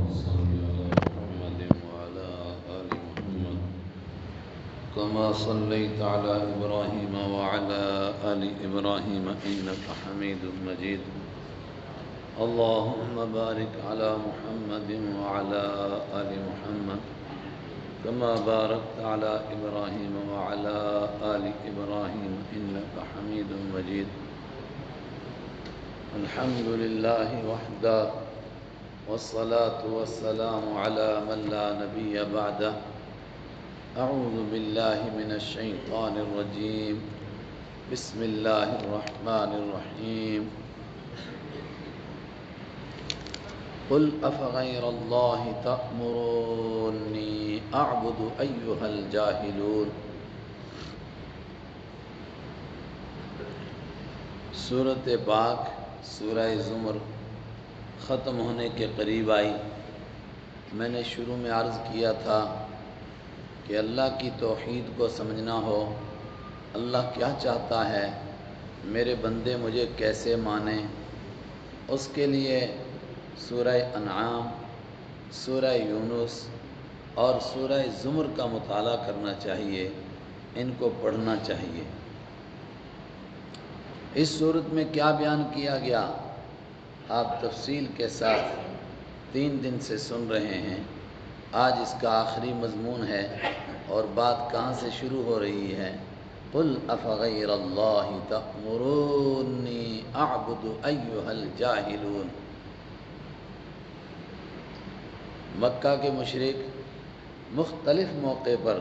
صل على محمد وعلى آل محمد كما صليت على إبراهيم وعلى آل إبراهيم إنك حميد مجيد اللهم بارك على محمد وعلى آل محمد كما باركت على إبراهيم وعلى آل إبراهيم إنك حميد مجيد الحمد لله وحده والصلاة والسلام على من لا نبي بعده أعوذ بالله من الشيطان الرجيم بسم الله الرحمن الرحيم قل أفغير الله تأمروني أعبد أيها الجاهلون سورۃ پاک سورہ زمر ختم ہونے کے قریب آئی۔ میں نے شروع میں عرض کیا تھا کہ اللہ کی توحید کو سمجھنا ہو، اللہ کیا چاہتا ہے، میرے بندے مجھے کیسے مانیں، اس کے لیے سورہ انعام، سورہ یونس اور سورہ زمر کا مطالعہ کرنا چاہیے، ان کو پڑھنا چاہیے۔ اس صورت میں کیا بیان کیا گیا آپ تفصیل کے ساتھ 3 دن سے سن رہے ہیں۔ آج اس کا آخری مضمون ہے اور بات کہاں سے شروع ہو رہی ہے؟ قل افغیر اللہ تأمرونی اعبد ایھا الجاہلون۔ مکہ کے مشرک مختلف موقع پر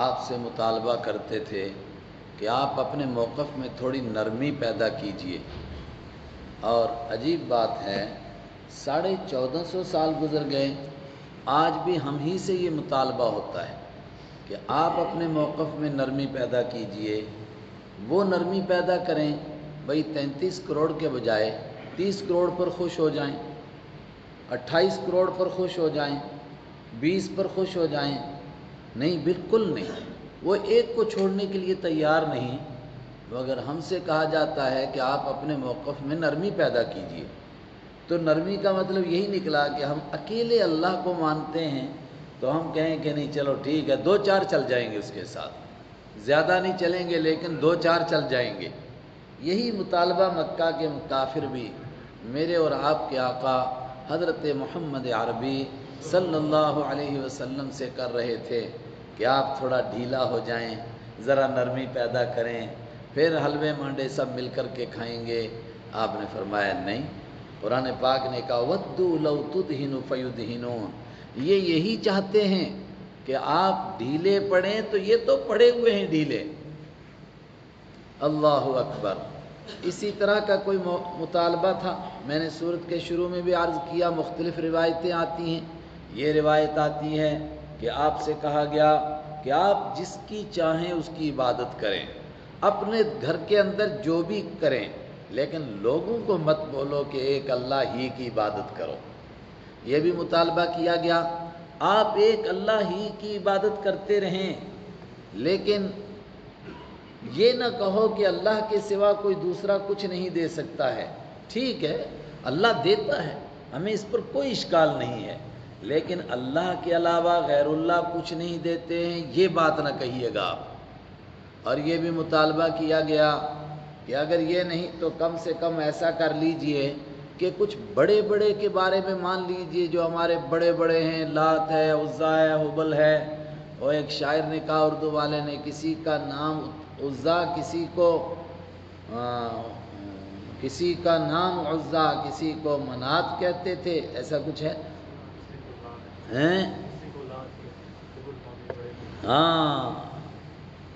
آپ سے مطالبہ کرتے تھے کہ آپ اپنے موقف میں تھوڑی نرمی پیدا کیجئے، اور عجیب بات ہے 1450 سال گزر گئے، آج بھی ہم ہی سے یہ مطالبہ ہوتا ہے کہ آپ اپنے موقف میں نرمی پیدا کیجئے۔ وہ نرمی پیدا کریں بھئی 33 کروڑ کے بجائے 30 کروڑ پر خوش ہو جائیں، 28 کروڑ پر خوش ہو جائیں، 20 پر خوش ہو جائیں۔ نہیں، بالکل نہیں، وہ ایک کو چھوڑنے کے لیے تیار نہیں۔ اگر ہم سے کہا جاتا ہے کہ آپ اپنے موقف میں نرمی پیدا کیجئے، تو نرمی کا مطلب یہی نکلا کہ ہم اکیلے اللہ کو مانتے ہیں، تو ہم کہیں کہ نہیں چلو ٹھیک ہے 2-4 چل جائیں گے، اس کے ساتھ زیادہ نہیں چلیں گے لیکن 2-4 چل جائیں گے۔ یہی مطالبہ مکہ کے کافر بھی میرے اور آپ کے آقا حضرت محمد عربی صلی اللہ علیہ وسلم سے کر رہے تھے کہ آپ تھوڑا ڈھیلا ہو جائیں، ذرا نرمی پیدا کریں، پھر حلوے مانڈے سب مل کر کے کھائیں گے۔ آپ نے فرمایا نہیں، قرآن پاک نے کہا وَدُّوا لَوْ تُدْهِنُ فَيُدْهِنُونَ، یہ یہی چاہتے ہیں کہ آپ ڈھیلے پڑیں، تو یہ تو پڑے ہوئے ہیں ڈھیلے۔ اللہ اکبر۔ اسی طرح کا کوئی مطالبہ تھا، میں نے سورت کے شروع میں بھی عرض کیا، مختلف روایتیں آتی ہیں۔ یہ روایت آتی ہے کہ آپ سے کہا گیا کہ آپ جس کی چاہیں اس کی عبادت کریں، اپنے گھر کے اندر جو بھی کریں، لیکن لوگوں کو مت بولو کہ ایک اللہ ہی کی عبادت کرو۔ یہ بھی مطالبہ کیا گیا آپ ایک اللہ ہی کی عبادت کرتے رہیں، لیکن یہ نہ کہو کہ اللہ کے سوا کوئی دوسرا کچھ نہیں دے سکتا ہے۔ ٹھیک ہے، اللہ دیتا ہے، ہمیں اس پر کوئی اشکال نہیں ہے، لیکن اللہ کے علاوہ غیر اللہ کچھ نہیں دیتے ہیں، یہ بات نہ کہیے گا آپ۔ اور یہ بھی مطالبہ کیا گیا کہ اگر یہ نہیں تو کم سے کم ایسا کر لیجئے کہ کچھ بڑے بڑے کے بارے میں مان لیجئے، جو ہمارے بڑے بڑے ہیں، لات ہے، عزا ہے، حبل ہے۔ اور ایک شاعر نے کہا، اردو والے نے، کسی کا نام عزا، کسی کا نام عزا، کسی کو منات کہتے تھے، ایسا کچھ ہے۔ ہاں،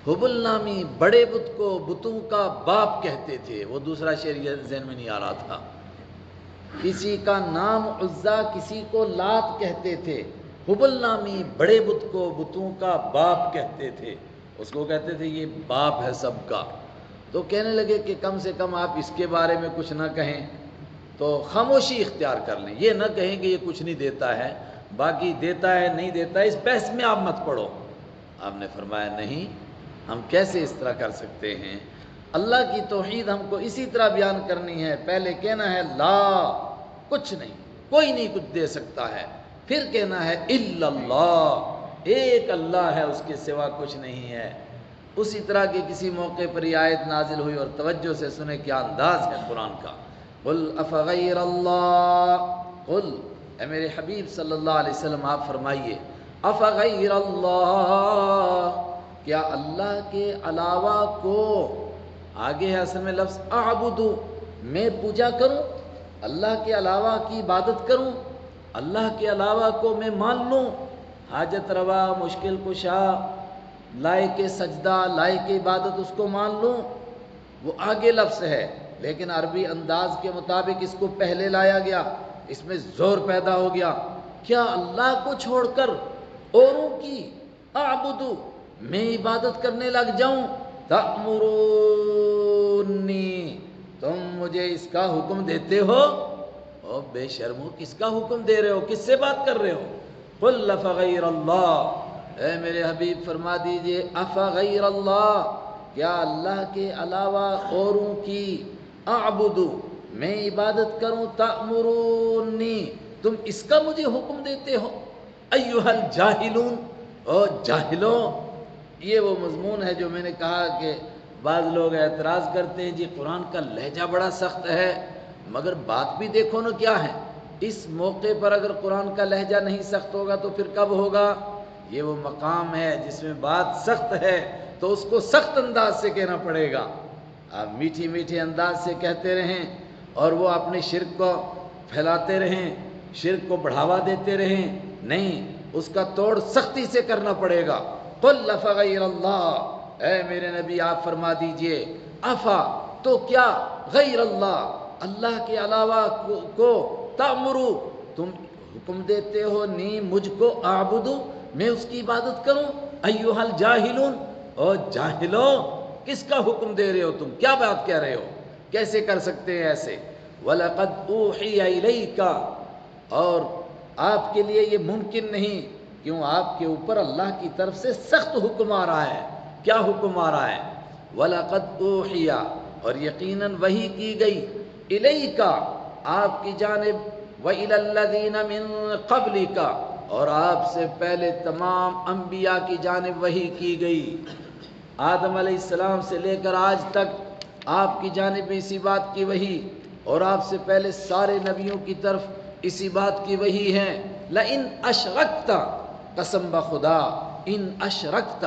حبل نامی بڑے بت کو بتوں کا باپ کہتے تھے۔ وہ دوسرا شعر یہ ذہن میں نہیں آ رہا تھا۔ کسی کا نام عزا، کسی کو لات کہتے تھے، حبل نامی بڑے بت کو بتوں کا باپ کہتے تھے۔ اس کو کہتے تھے یہ باپ ہے سب کا۔ تو کہنے لگے کہ کم سے کم آپ اس کے بارے میں کچھ نہ کہیں، تو خاموشی اختیار کر لیں، یہ نہ کہیں کہ یہ کچھ نہیں دیتا ہے، باقی دیتا ہے نہیں دیتا ہے اس بحث میں آپ مت پڑو۔ آپ نے فرمایا نہیں، ہم کیسے اس طرح کر سکتے ہیں؟ اللہ کی توحید ہم کو اسی طرح بیان کرنی ہے، پہلے کہنا ہے لا، کچھ نہیں، کوئی نہیں کچھ دے سکتا ہے، پھر کہنا ہے الا اللہ، ایک اللہ ہے، اس کے سوا کچھ نہیں ہے۔ اسی طرح کے کسی موقع پر یہ آیت نازل ہوئی، اور توجہ سے سنیں کیا انداز ہے قرآن کا۔ قل افغیر اللہ، قل، اے میرے حبیب صلی اللہ علیہ وسلم آپ فرمائیے، افغیر اللہ، کیا اللہ کے علاوہ کو، آگے ہے اصل میں لفظ اعبدو، میں پوجا کروں، اللہ کے علاوہ کی عبادت کروں، اللہ کے علاوہ کو میں مان لوں، حاجت روا، مشکل کشا، لائق سجدہ، لائق عبادت اس کو مان لوں، وہ آگے لفظ ہے، لیکن عربی انداز کے مطابق اس کو پہلے لایا گیا، اس میں زور پیدا ہو گیا، کیا اللہ کو چھوڑ کر اوروں کی اعبدو، میں عبادت کرنے لگ جاؤں، تأمرونی، تم مجھے اس کا حکم دیتے ہو، او بے شرمو، کس کا حکم دے رہے ہو، کس سے بات کر رہے ہو؟ قل افغیر اللہ، اے میرے حبیب فرما دیجئے افغیر اللہ، کیا اللہ کے علاوہ اوروں کی اعبدو، میں عبادت کروں، تأمرونی، تم اس کا مجھے حکم دیتے ہو، ایھا الجاہلون، او جاہلوں۔ یہ وہ مضمون ہے جو میں نے کہا کہ بعض لوگ اعتراض کرتے ہیں جی قرآن کا لہجہ بڑا سخت ہے، مگر بات بھی دیکھو نا کیا ہے، اس موقع پر اگر قرآن کا لہجہ نہیں سخت ہوگا تو پھر کب ہوگا؟ یہ وہ مقام ہے جس میں بات سخت ہے تو اس کو سخت انداز سے کہنا پڑے گا۔ آپ میٹھی میٹھی انداز سے کہتے رہیں اور وہ اپنے شرک کو پھیلاتے رہیں، شرک کو بڑھاوا دیتے رہیں، نہیں، اس کا توڑ سختی سے کرنا پڑے گا۔ قل افغیر اللہ، اے میرے نبی آپ فرما دیجئے، افا، تو کیا، غیر اللہ، اللہ کے علاوہ کو تأمرو، تم حکم دیتے ہو نی مجھ کو، اعبدو، میں اس کی عبادت کروں، ایھا الجاہلون، او جاہلو، کس کا حکم دے رہے ہو تم، کیا بات کہہ رہے ہو، کیسے کر سکتے ہیں ایسے؟ وَلَقَدْ أُوحِيَ إِلَيْكَ، اور آپ کے لیے یہ ممکن نہیں، کیوں؟ آپ کے اوپر اللہ کی طرف سے سخت حکم آ رہا ہے، کیا حکم آ رہا ہے؟ وَلَقَدْ أُوحِيَ، اور یقیناً وحی کی گئی، إِلَيْكَ، آپ کی جانب، وَإِلَى الَّذِينَ مِن قَبْلِكَ، اور آپ سے پہلے تمام انبیاء کی جانب وحی کی گئی، آدم علیہ السلام سے لے کر آج تک آپ کی جانب اسی بات کی وحی، اور آپ سے پہلے سارے نبیوں کی طرف اسی بات کی وحی ہے۔ لَإِنْ أَشْرَكْتَ، قسم بخدا، ان اشرکت،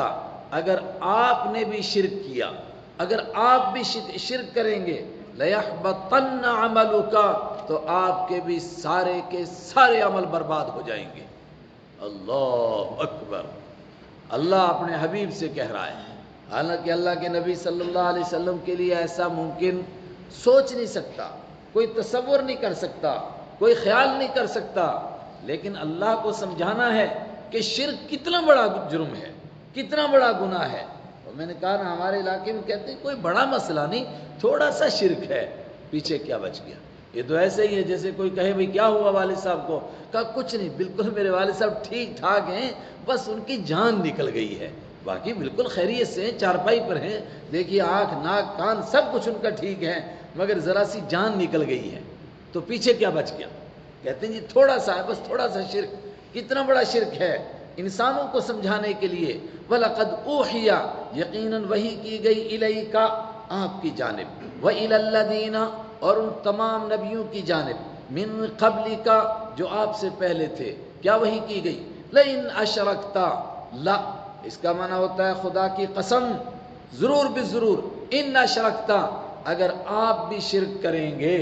اگر آپ نے بھی شرک کیا، اگر آپ بھی شرک کریں گے، لَيَحْبَطَنَّ عَمَلُكَ، تو آپ کے بھی سارے کے سارے عمل برباد ہو جائیں گے۔ اللہ اکبر، اللہ اپنے حبیب سے کہہ رہا ہے، حالانکہ اللہ کے نبی صلی اللہ علیہ وسلم کے لیے ایسا ممکن سوچ نہیں سکتا، کوئی تصور نہیں کر سکتا، کوئی خیال نہیں کر سکتا، لیکن اللہ کو سمجھانا ہے کہ شرک کتنا بڑا جرم ہے، کتنا بڑا گناہ ہے۔ اور میں نے کہا نا ہمارے علاقے میں کہتے ہیں کوئی بڑا مسئلہ نہیں، تھوڑا سا شرک ہے، پیچھے کیا بچ گیا؟ یہ تو ایسے ہی ہے جیسے کوئی کہے بھئی کیا ہوا والد صاحب کو؟ کہا کچھ نہیں، بالکل میرے والد صاحب ٹھیک ٹھاک ہیں، بس ان کی جان نکل گئی ہے، باقی بالکل خیریت سے ہیں، چارپائی پر ہیں، دیکھیے آنکھ ناک کان سب کچھ ان کا ٹھیک ہے، مگر ذرا سی جان نکل گئی ہے، تو پیچھے کیا بچ گیا؟ کہتے ہیں جی تھوڑا سا ہے، بس تھوڑا سا شرک، کتنا بڑا شرک ہے، انسانوں کو سمجھانے کے لیے۔ وَلَقَدْ أُوحِيَ، یقیناً وحی کی گئی، إِلَيْكَ، آپ کی جانب، وَإِلَى الَّذِينَ، اور ان تمام نبیوں کی جانب، مِن قَبْلِكَ، جو آپ سے پہلے تھے، کیا وحی کی گئی؟ لَإِنْ أَشْرَكْتَ، لا، اس کا معنی ہوتا ہے خدا کی قسم، ضرور بضرور، إِنْ أَشْرَكْتَ، اگر آپ بھی شرک کریں گے،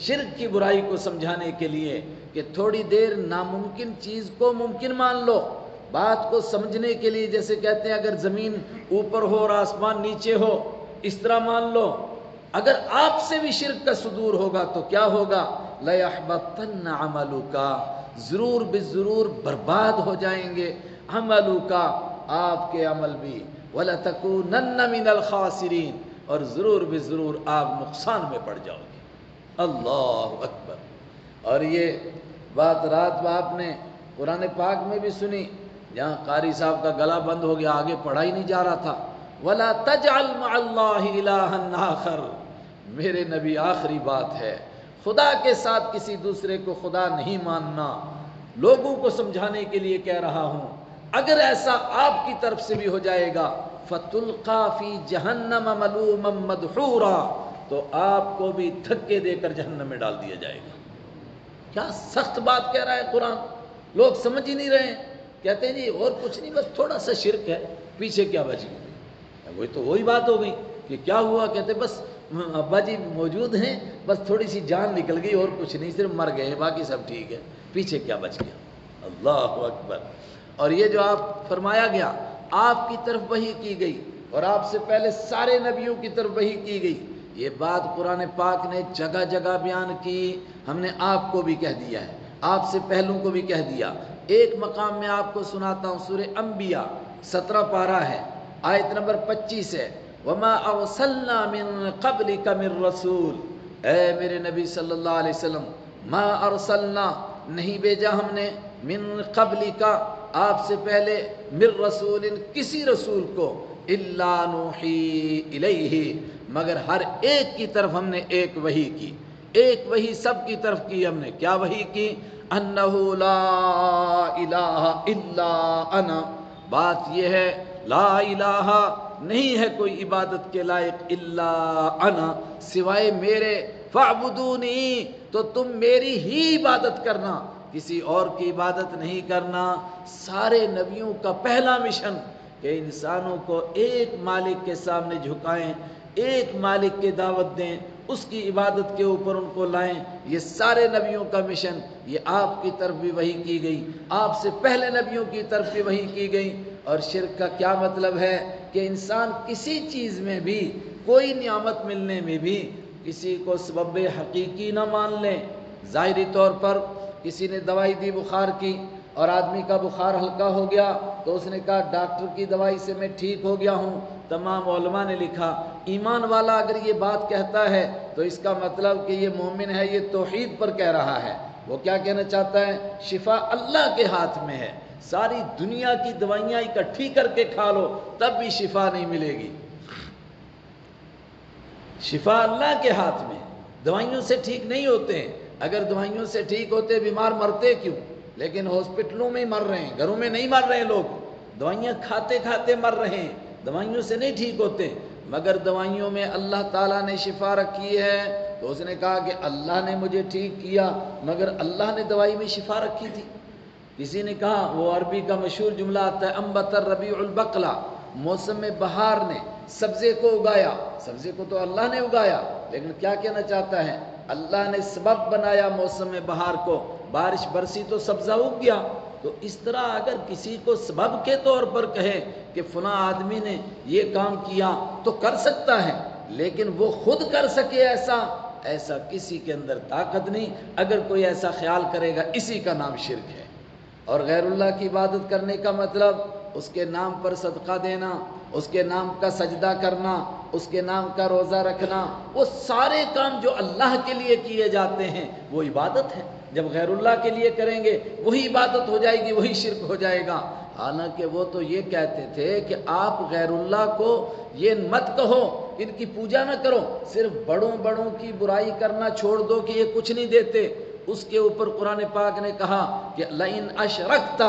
شرک کی برائی کو سمجھانے کے لیے کہ تھوڑی دیر ناممکن چیز کو ممکن مان لو، بات کو سمجھنے کے لیے، جیسے کہتے ہیں اگر زمین اوپر ہو اور آسمان نیچے ہو، اس طرح مان لو، اگر آپ سے بھی شرک کا صدور ہوگا تو کیا ہوگا؟ لَيَحْبَطَنَّ عَمَلُكَ، ضرور بضرور برباد ہو جائیں گے، عَمَلُكَ، آپ کے عمل بھی، وَلَتَكُونَنَّ مِنَ الْخَاسِرِينَ، اور ضرور بضرور آپ نقصان میں پڑ جاؤ گے۔ اللہ اکبر۔ اور یہ بات رات آپ نے قرآن پاک میں بھی سنی، جہاں قاری صاحب کا گلا بند ہو گیا، آگے پڑھا ہی نہیں جا رہا تھا، وَلَا تَجْعَلْ مَعَ اللَّهِ إِلَٰهًا آخَرَ، میرے نبی آخری بات ہے، خدا کے ساتھ کسی دوسرے کو خدا نہیں ماننا، لوگوں کو سمجھانے کے لیے کہہ رہا ہوں۔ اگر ایسا آپ کی طرف سے بھی ہو جائے گا فَتُلْقَى فِي جَهَنَّمَ مَلُومًا مَدْحُورًا، تو آپ کو بھی دھکے دے کر جہنم میں ڈال دیا جائے گا۔ کیا سخت بات کہہ رہا ہے قرآن، لوگ سمجھ ہی نہیں رہے ہیں، کہتے ہیں جی اور کچھ نہیں، بس تھوڑا سا شرک ہے، پیچھے کیا بچ گیا؟ وہی تو وہی بات ہو گئی کہ کیا ہوا، کہتے بس ابا جی موجود ہیں، بس تھوڑی سی جان نکل گئی اور کچھ نہیں، صرف مر گئے، باقی سب ٹھیک ہے، پیچھے کیا بچ گیا؟ اللہ اکبر۔ اور یہ جو آپ فرمایا گیا آپ کی طرف وحی کی گئی اور آپ سے پہلے سارے نبیوں کی طرف وحی کی گئی، یہ بات قرآن پاک نے جگہ جگہ بیان کی، ہم نے آپ کو بھی کہہ دیا ہے، آپ سے پہلوں کو بھی کہہ دیا۔ ایک مقام میں آپ کو سناتا ہوں، سورہ انبیاء 17 پارہ ہے، آیت نمبر 25 ہے، وَمَا أَرْسَلْنَا مِن قَبْلِكَ مِن رَسُولٍ، اے میرے نبی صلی اللہ علیہ وسلم، ما ارسلنا نہیں بھیجا ہم نے، من قبلک آپ سے پہلے، من رسول کسی رسول کو، الا نوحی الیہ مگر ہر ایک کی طرف ہم نے ایک وحی کی، ایک وحی سب کی طرف کی ہم نے۔ کیا وحی کی؟ انہ لا الہ الا انا، بات یہ ہے لا الہ نہیں ہے کوئی عبادت کے لائق الا انا سوائے میرے، فاعبدونی تو تم میری ہی عبادت کرنا، کسی اور کی عبادت نہیں کرنا۔ سارے نبیوں کا پہلا مشن کہ انسانوں کو ایک مالک کے سامنے جھکائیں، ایک مالک کی دعوت دیں، اس کی عبادت کے اوپر ان کو لائیں، یہ سارے نبیوں کا مشن۔ یہ آپ کی طرف بھی وحی کی گئی، آپ سے پہلے نبیوں کی طرف بھی وحی کی گئی۔ اور شرک کا کیا مطلب ہے کہ انسان کسی چیز میں بھی، کوئی نعمت ملنے میں بھی کسی کو سبب حقیقی نہ مان لیں۔ ظاہری طور پر کسی نے دوائی دی بخار کی اور آدمی کا بخار ہلکا ہو گیا تو اس نے کہا ڈاکٹر کی دوائی سے میں ٹھیک ہو گیا ہوں۔ تمام علماء نے لکھا ایمان والا اگر یہ بات کہتا ہے تو اس کا مطلب کہ یہ مومن ہے، یہ توحید پر کہہ رہا ہے۔ وہ کیا کہنا چاہتا ہے؟ شفا اللہ کے ہاتھ میں ہے، ساری دنیا کی دوائیاں اکٹھی کر کے کھا لو تب بھی شفا نہیں ملے گی، شفا اللہ کے ہاتھ میں، دوائیوں سے ٹھیک نہیں ہوتے ہیں۔ اگر دوائیوں سے ٹھیک ہوتے بیمار مرتے کیوں؟ لیکن ہاسپٹلوں میں ہی مر رہے ہیں، گھروں میں نہیں مر رہے ہیں، لوگ دوائیاں کھاتے کھاتے مر رہے ہیں، دوائیوں سے نہیں ٹھیک ہوتے۔ مگر دوائیوں میں اللہ تعالیٰ نے شفا رکھی ہے، تو اس نے کہا کہ اللہ نے مجھے ٹھیک کیا، مگر اللہ نے دوائی میں شفا رکھی تھی۔ کسی نے کہا، وہ عربی کا مشہور جملہ آتا ہے انبت الربیع البقلا، موسم میں بہار نے سبزے کو اگایا، سبزے کو تو اللہ نے اگایا، لیکن کیا کہنا چاہتا ہے؟ اللہ نے سبب بنایا موسم میں بہار کو، بارش برسی تو سبزہ اگ گیا۔ تو اس طرح اگر کسی کو سبب کے طور پر کہے کہ فلاں آدمی نے یہ کام کیا تو کر سکتا ہے، لیکن وہ خود کر سکے ایسا کسی کے اندر طاقت نہیں۔ اگر کوئی ایسا خیال کرے گا اسی کا نام شرک ہے۔ اور غیر اللہ کی عبادت کرنے کا مطلب اس کے نام پر صدقہ دینا، اس کے نام کا سجدہ کرنا، اس کے نام کا روزہ رکھنا، وہ سارے کام جو اللہ کے لیے کیے جاتے ہیں وہ عبادت ہے۔ جب غیر اللہ کے لیے کریں گے وہی عبادت ہو جائے گی، وہی شرک ہو جائے گا۔ حالانکہ وہ تو یہ کہتے تھے کہ آپ غیر اللہ کو یہ مت کہو ان کی پوجا نہ کرو، صرف بڑوں بڑوں کی برائی کرنا چھوڑ دو کہ یہ کچھ نہیں دیتے۔ اس کے اوپر قرآن پاک نے کہا کہ لئن اشرکت،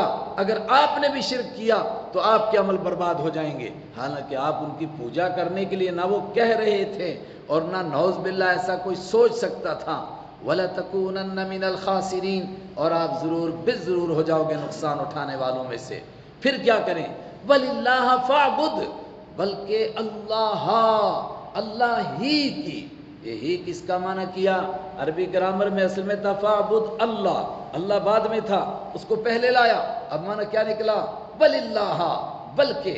اگر آپ نے بھی شرک کیا تو آپ کے عمل برباد ہو جائیں گے۔ حالانکہ آپ ان کی پوجا کرنے کے لیے نہ وہ کہہ رہے تھے اور نہ نعوذ باللہ ایسا کوئی سوچ سکتا تھا۔ وَلَتَكُونَنَّ مِنَ الْخَاسِرِينَ، اور آپ ضرور بالضرور ہو جاؤ گے نقصان اٹھانے والوں میں سے۔ پھر کیا کریں؟ وَلِلَّهَ فَاعْبُدْ، بلکہ اللہ ہی کی، یہی کس کا معنی کیا؟ عربی گرامر میں اصل میں تھا فَاعْبُدْ اللہ، اللہ بعد میں تھا، اس کو پہلے لایا، اب معنی کیا نکلا؟ وَلِلَّهَ، بلکہ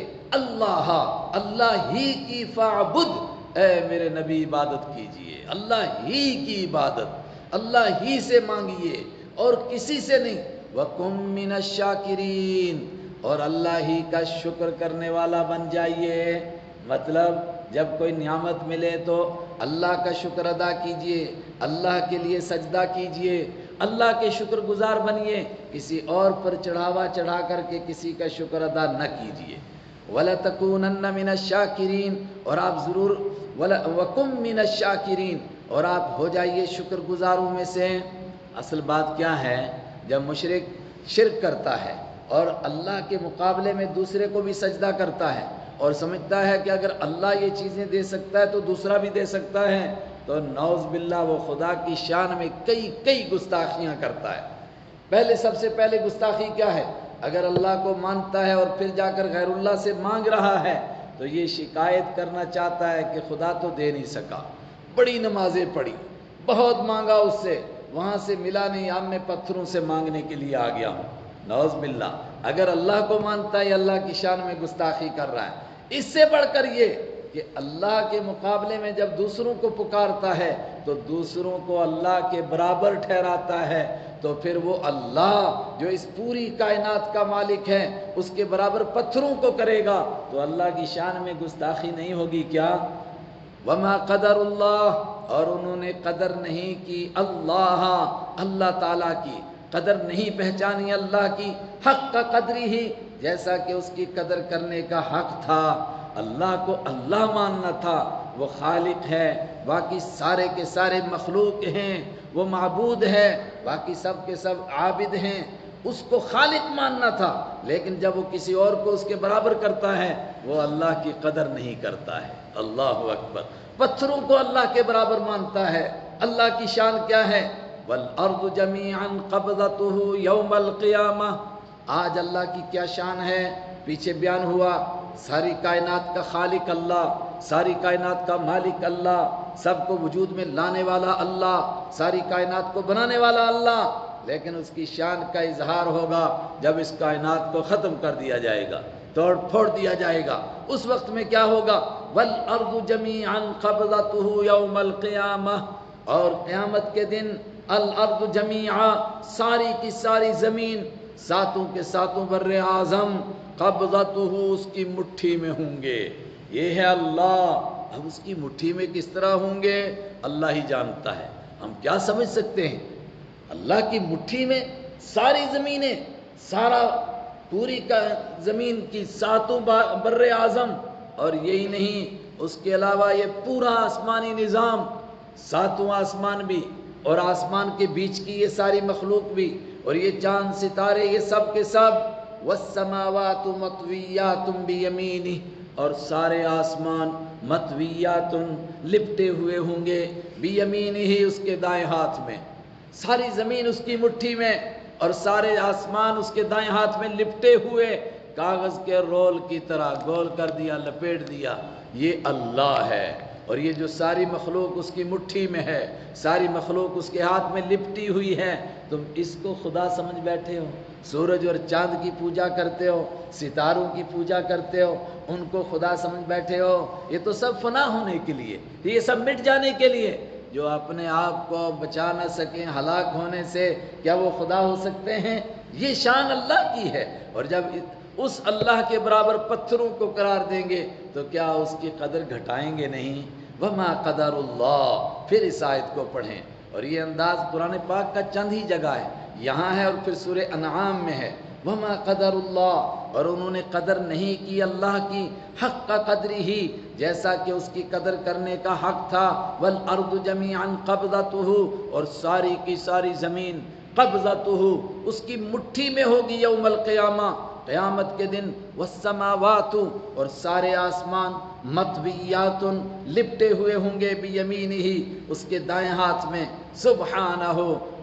اللہ ہی کی، فَاعْبُدْ، اے میرے نبی عبادت کیجئے، اللہ ہی کی عبادت، اللہ ہی سے مانگیے اور کسی سے نہیں۔ وَكُن مِّنَ الشَّاكِرِينَ، اور اللہ ہی کا شکر کرنے والا بن جائیے۔ مطلب جب کوئی نعمت ملے تو اللہ کا شکر ادا کیجئے، اللہ کے لیے سجدہ کیجئے، اللہ کے شکر گزار بنیے، کسی اور پر چڑھاوا چڑھا کر کے کسی کا شکر ادا نہ کیجئے۔ وَلَتَكُونَنَّ مِنَ الشَّاكِرِينَ، اور آپ ضرور وَكُن مِّنَ الشَّاكِرِينَ، اور آپ ہو جائیے شکر گزاروں میں سے۔ اصل بات کیا ہے، جب مشرک شرک کرتا ہے اور اللہ کے مقابلے میں دوسرے کو بھی سجدہ کرتا ہے اور سمجھتا ہے کہ اگر اللہ یہ چیزیں دے سکتا ہے تو دوسرا بھی دے سکتا ہے، تو نعوذ باللہ وہ خدا کی شان میں کئی گستاخیاں کرتا ہے۔ پہلے سب سے پہلے گستاخی کیا ہے؟ اگر اللہ کو مانتا ہے اور پھر جا کر غیر اللہ سے مانگ رہا ہے تو یہ شکایت کرنا چاہتا ہے کہ خدا تو دے نہیں سکا، بڑی نمازیں پڑھی، بہت مانگا اس سے، وہاں سے ملا نہیں، اب میں پتھروں سے مانگنے کے لیے آ گیا ہوں۔ نعوذ باللہ، اگر اللہ کو مانتا ہے اللہ کی شان میں گستاخی کر رہا ہے۔ اس سے بڑھ کر یہ کہ اللہ کے مقابلے میں جب دوسروں کو پکارتا ہے تو دوسروں کو اللہ کے برابر ٹھہراتا ہے، تو پھر وہ اللہ جو اس پوری کائنات کا مالک ہے اس کے برابر پتھروں کو کرے گا تو اللہ کی شان میں گستاخی نہیں ہوگی کیا؟ وما قدر اللہ، اور انہوں نے قدر نہیں کی اللہ تعالیٰ کی، قدر نہیں پہچانی اللہ کی، حق کا قدری ہی، جیسا کہ اس کی قدر کرنے کا حق تھا۔ اللہ کو اللہ ماننا تھا، وہ خالق ہے، باقی سارے کے سارے مخلوق ہیں، وہ معبود ہے، باقی سب کے سب عابد ہیں، اس کو خالق ماننا تھا۔ لیکن جب وہ کسی اور کو اس کے برابر کرتا ہے وہ اللہ کی قدر نہیں کرتا ہے۔ اللہ اکبر، پتھروں کو اللہ کے برابر مانتا ہے۔ اللہ کی شان کیا ہے؟ وَالْأَرْضُ جَمِيعًا قَبْضَتُهُ يَوْمَ الْقِيَامَةِ، آج اللہ کی کیا شان ہے؟ پیچھے بیان ہوا، ساری کائنات کا خالق اللہ، ساری کائنات کا مالک اللہ، سب کو وجود میں لانے والا اللہ، ساری کائنات کو بنانے والا اللہ، لیکن اس کی شان کا اظہار ہوگا جب اس کائنات کو ختم کر دیا جائے گا، توڑ پھوڑ دیا جائے گا۔ اس وقت میں کیا ہوگا؟ وَالْأَرْضُ جَمِيعًا قَبْضَتُهُ يَوْمَ الْقِيَامَةِ، اور قیامت کے دن الارض جمیعا، ساری کی ساری زمین، ساتوں کے ساتوں بر اعظم، قبضتہ، اس کی مٹھی میں ہوں گے۔ یہ ہے اللہ۔ اب اس کی مٹھی میں کس طرح ہوں گے اللہ ہی جانتا ہے، ہم کیا سمجھ سکتے ہیں؟ اللہ کی مٹھی میں ساری زمینیں، سارا پوری کا زمین کی ساتوں بر اعظم، اور یہی نہیں، اس کے علاوہ یہ پورا آسمانی نظام، ساتوں آسمان بھی اور آسمان کے بیچ کی یہ ساری مخلوق بھی، اور یہ چاند ستارے، یہ سب کے سب، والسماوات مطویات بیمینہ، اور سارے آسمان مطویات، لپٹے ہوئے ہوں گے، بیمینہ، اس کے دائیں ہاتھ میں، ساری زمین اس کی مٹھی میں اور سارے آسمان اس کے دائیں ہاتھ میں لپٹے ہوئے، کاغذ کے رول کی طرح گول کر دیا، لپیٹ دیا۔ یہ اللہ ہے، اور یہ جو ساری مخلوق اس کی مٹھی میں ہے، ساری مخلوق اس کے ہاتھ میں لپٹی ہوئی ہے، تم اس کو خدا سمجھ بیٹھے ہو؟ سورج اور چاند کی پوجا کرتے ہو، ستاروں کی پوجا کرتے ہو، ان کو خدا سمجھ بیٹھے ہو؟ یہ تو سب فنا ہونے کے لیے، یہ سب مٹ جانے کے لیے۔ جو اپنے آپ کو بچا نہ سکیں ہلاک ہونے سے، کیا وہ خدا ہو سکتے ہیں؟ یہ شان اللہ کی ہے، اور جب اس اللہ کے برابر پتھروں کو قرار دیں گے تو کیا اس کی قدر گھٹائیں گے نہیں؟ وما قدر اللہ، پھر اس آیت کو پڑھیں، اور یہ انداز قرآن پاک کا چند ہی جگہ ہے، یہاں ہے اور پھر سورہ انعام میں ہے، وما قدر اللہ، اور انہوں نے قدر نہیں کی اللہ کی، حق کا قدری ہی، جیسا کہ اس کی قدر کرنے کا حق تھا۔ والارض جمیعا قبضتہ، اور ساری کی ساری زمین، قبضتہ، اس کی مٹھی میں ہوگی یوم القیامہ، قیامت کے دن، والسماوات، اور سارے آسمان، مطویات، لپٹے ہوئے ہوں گے، بیمینہ، اس کے دائیں ہاتھ میں، سبحانہ،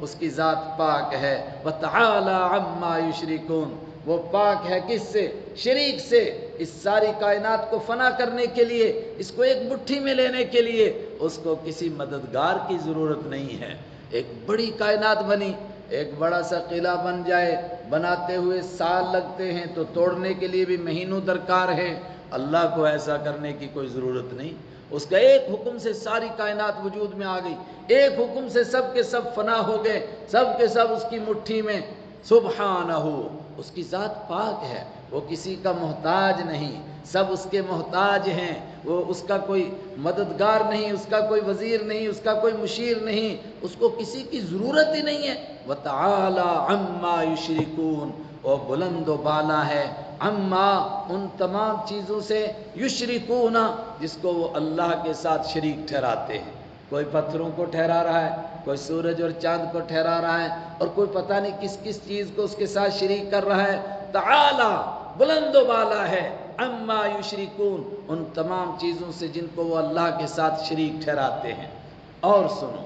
اس کی ذات پاک ہے، وتعالی عما یشرکون، وہ پاک ہے کس سے؟ شریک سے۔ اس ساری کائنات کو فنا کرنے کے لیے، اس کو ایک مٹھی میں لینے کے لیے اس کو کسی مددگار کی ضرورت نہیں ہے۔ ایک بڑی کائنات بنی، ایک بڑا سا قلعہ بن جائے، بناتے ہوئے سال لگتے ہیں تو توڑنے کے لیے بھی مہینوں درکار ہیں۔ اللہ کو ایسا کرنے کی کوئی ضرورت نہیں، اس کا ایک حکم سے ساری کائنات وجود میں آ گئی، ایک حکم سے سب کے سب فنا ہو گئے، سب کے سب اس کی مٹھی میں۔ سبحانہ، اس کی ذات پاک ہے، وہ کسی کا محتاج نہیں، سب اس کے محتاج ہیں، وہ اس کا کوئی مددگار نہیں، اس کا کوئی وزیر نہیں، اس کا کوئی مشیر نہیں، اس کو کسی کی ضرورت ہی نہیں ہے۔ وَتَعَالَى عَمَّا يُشْرِكُونَ، وہ بلند و بالا ہے، عما، ان تمام چیزوں سے، یشرکون، جس کو وہ اللہ کے ساتھ شریک ٹھہراتے ہیں۔ کوئی پتھروں کو ٹھہرا رہا ہے، کوئی سورج اور چاند کو ٹھہرا رہا ہے، اور کوئی پتہ نہیں کس کس چیز کو اس کے ساتھ شریک کر رہا ہے۔ تعالی، بلند و بالا ہے، عما یشرکون، ان تمام چیزوں سے جن کو وہ اللہ کے ساتھ شریک ٹھہراتے ہیں۔ اور سنو،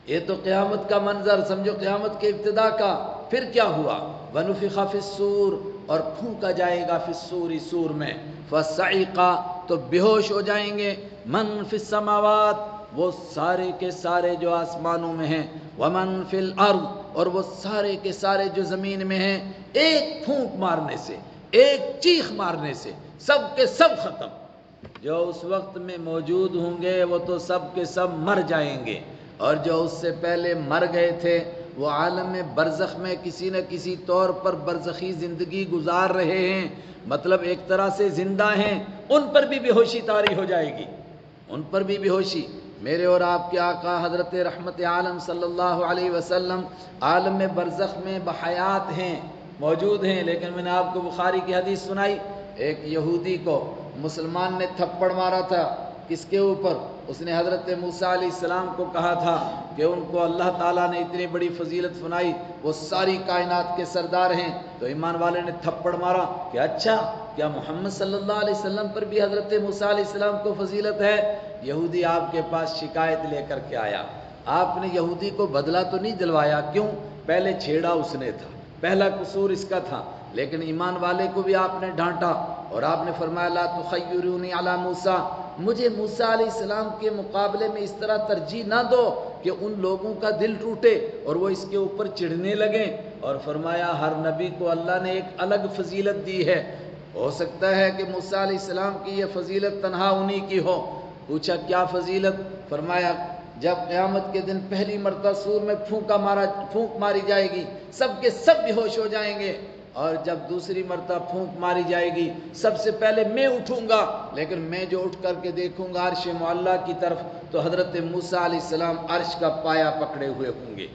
یہ تو قیامت کا منظر سمجھو، قیامت کے ابتدا کا۔ پھر کیا ہوا؟ وَنُفِخَ فِي الصُّورِ، اور پھونکا جائے گا فی الصور، سور میں، فَصَعِقَ، تو بے ہوش ہو جائیں گے، مَن فِي السَّمَاوَاتِ، وہ سارے کے سارے جو آسمانوں میں ہیں، وَمَن فِي الْأَرْضِ، اور وہ سارے کے سارے جو زمین میں ہیں، ایک پھونک مارنے سے، ایک چیخ مارنے سے سب کے سب ختم۔ جو اس وقت میں موجود ہوں گے وہ تو سب کے سب مر جائیں گے، اور جو اس سے پہلے مر گئے تھے وہ عالم برزخ میں کسی نہ کسی طور پر برزخی زندگی گزار رہے ہیں، مطلب ایک طرح سے زندہ ہیں، ان پر بھی بے ہوشی طاری ہو جائے گی، ان پر بھی بے ہوشی۔ میرے اور آپ کے آقا حضرت رحمت عالم صلی اللہ علیہ وسلم عالم برزخ میں بحیات ہیں، موجود ہیں، لیکن میں نے آپ کو بخاری کی حدیث سنائی، ایک یہودی کو مسلمان نے تھپڑ مارا تھا، کس کے اوپر؟ اس نے حضرت موسیٰ علیہ السلام کو کہا تھا کہ ان کو اللہ تعالیٰ نے اتنی بڑی فضیلت سنائی، وہ ساری کائنات کے سردار ہیں، تو ایمان والے نے تھپڑ مارا کہ اچھا، کیا محمد صلی اللہ علیہ وسلم پر بھی حضرت موسیٰ علیہ السلام کو فضیلت ہے؟ یہودی آپ کے پاس شکایت لے کر کے آیا، آپ نے یہودی کو بدلہ تو نہیں دلوایا، کیوں؟ پہلے چھیڑا اس نے تھا، پہلا قصور اس کا تھا، لیکن ایمان والے کو بھی آپ نے ڈانٹا، اور آپ نے فرمایا لا تخیرونی علی موسیٰ، مجھے موسیٰ علیہ السلام کے مقابلے میں اس طرح ترجیح نہ دو کہ ان لوگوں کا دل ٹوٹے اور وہ اس کے اوپر چڑھنے لگیں۔ اور فرمایا ہر نبی کو اللہ نے ایک الگ فضیلت دی ہے، ہو سکتا ہے کہ موسیٰ علیہ السلام کی یہ فضیلت تنہا انہی کی ہو۔ پوچھا کیا فضیلت؟ فرمایا جب قیامت کے دن پہلی مرتبہ سور میں پھونک ماری جائے گی، سب کے سب بے ہوش ہو جائیں گے، اور جب دوسری مرتبہ پھونک ماری جائے گی سب سے پہلے میں اٹھوں گا، لیکن میں جو اٹھ کر کے دیکھوں گا عرش معلیٰ کی طرف تو حضرت موسیٰ علیہ السلام عرش کا پایا پکڑے ہوئے ہوں گے۔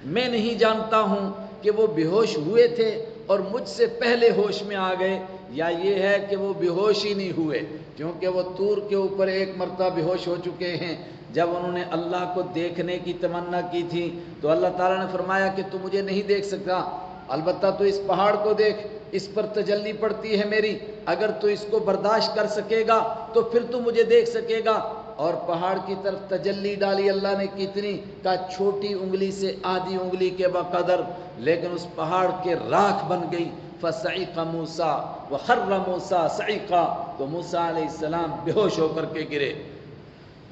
میں نہیں جانتا ہوں کہ وہ بے ہوش ہوئے تھے اور مجھ سے پہلے ہوش میں آ گئے، یا یہ ہے کہ وہ بے ہوش ہی نہیں ہوئے، کیونکہ وہ طور کے اوپر ایک مرتبہ بے ہوش ہو چکے ہیں۔ جب انہوں نے اللہ کو دیکھنے کی تمنا کی تھی تو اللہ تعالیٰ نے فرمایا کہ تو مجھے نہیں دیکھ سکتا، البتہ تو اس پہاڑ کو دیکھ، اس پر تجلی پڑتی ہے میری، اگر تو اس کو برداشت کر سکے گا تو پھر تو مجھے دیکھ سکے گا۔ اور پہاڑ کی طرف تجلی ڈالی اللہ نے، کتنی؟ کا چھوٹی انگلی سے آدھی انگلی کے بقدر، لیکن اس پہاڑ کے راکھ بن گئی۔ فَصَعِقَ مُوسَىٰ وَخَرَّ مُوسَىٰ صَعِقًا، تو موسیٰ علیہ السلام بے ہوش ہو کر کے گرے۔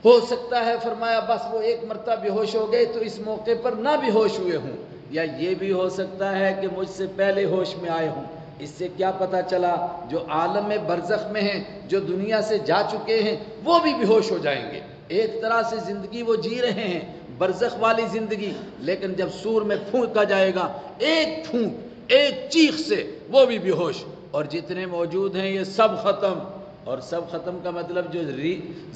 ہو سکتا ہے فرمایا بس وہ ایک مرتبہ بے ہوش ہو گئے تو اس موقع پر نہ بے ہوش ہوئے ہوں، یا یہ بھی ہو سکتا ہے کہ مجھ سے پہلے ہوش میں آئے ہوں۔ اس سے کیا پتہ چلا؟ جو عالم برزخ میں ہیں، جو دنیا سے جا چکے ہیں، وہ بھی بے ہوش ہو جائیں گے۔ ایک طرح سے زندگی وہ جی رہے ہیں، برزخ والی زندگی، لیکن جب سور میں پھونکا جائے گا ایک پھونک، ایک چیخ سے وہ بھی بے ہوش، اور جتنے موجود ہیں یہ سب ختم۔ اور سب ختم کا مطلب جو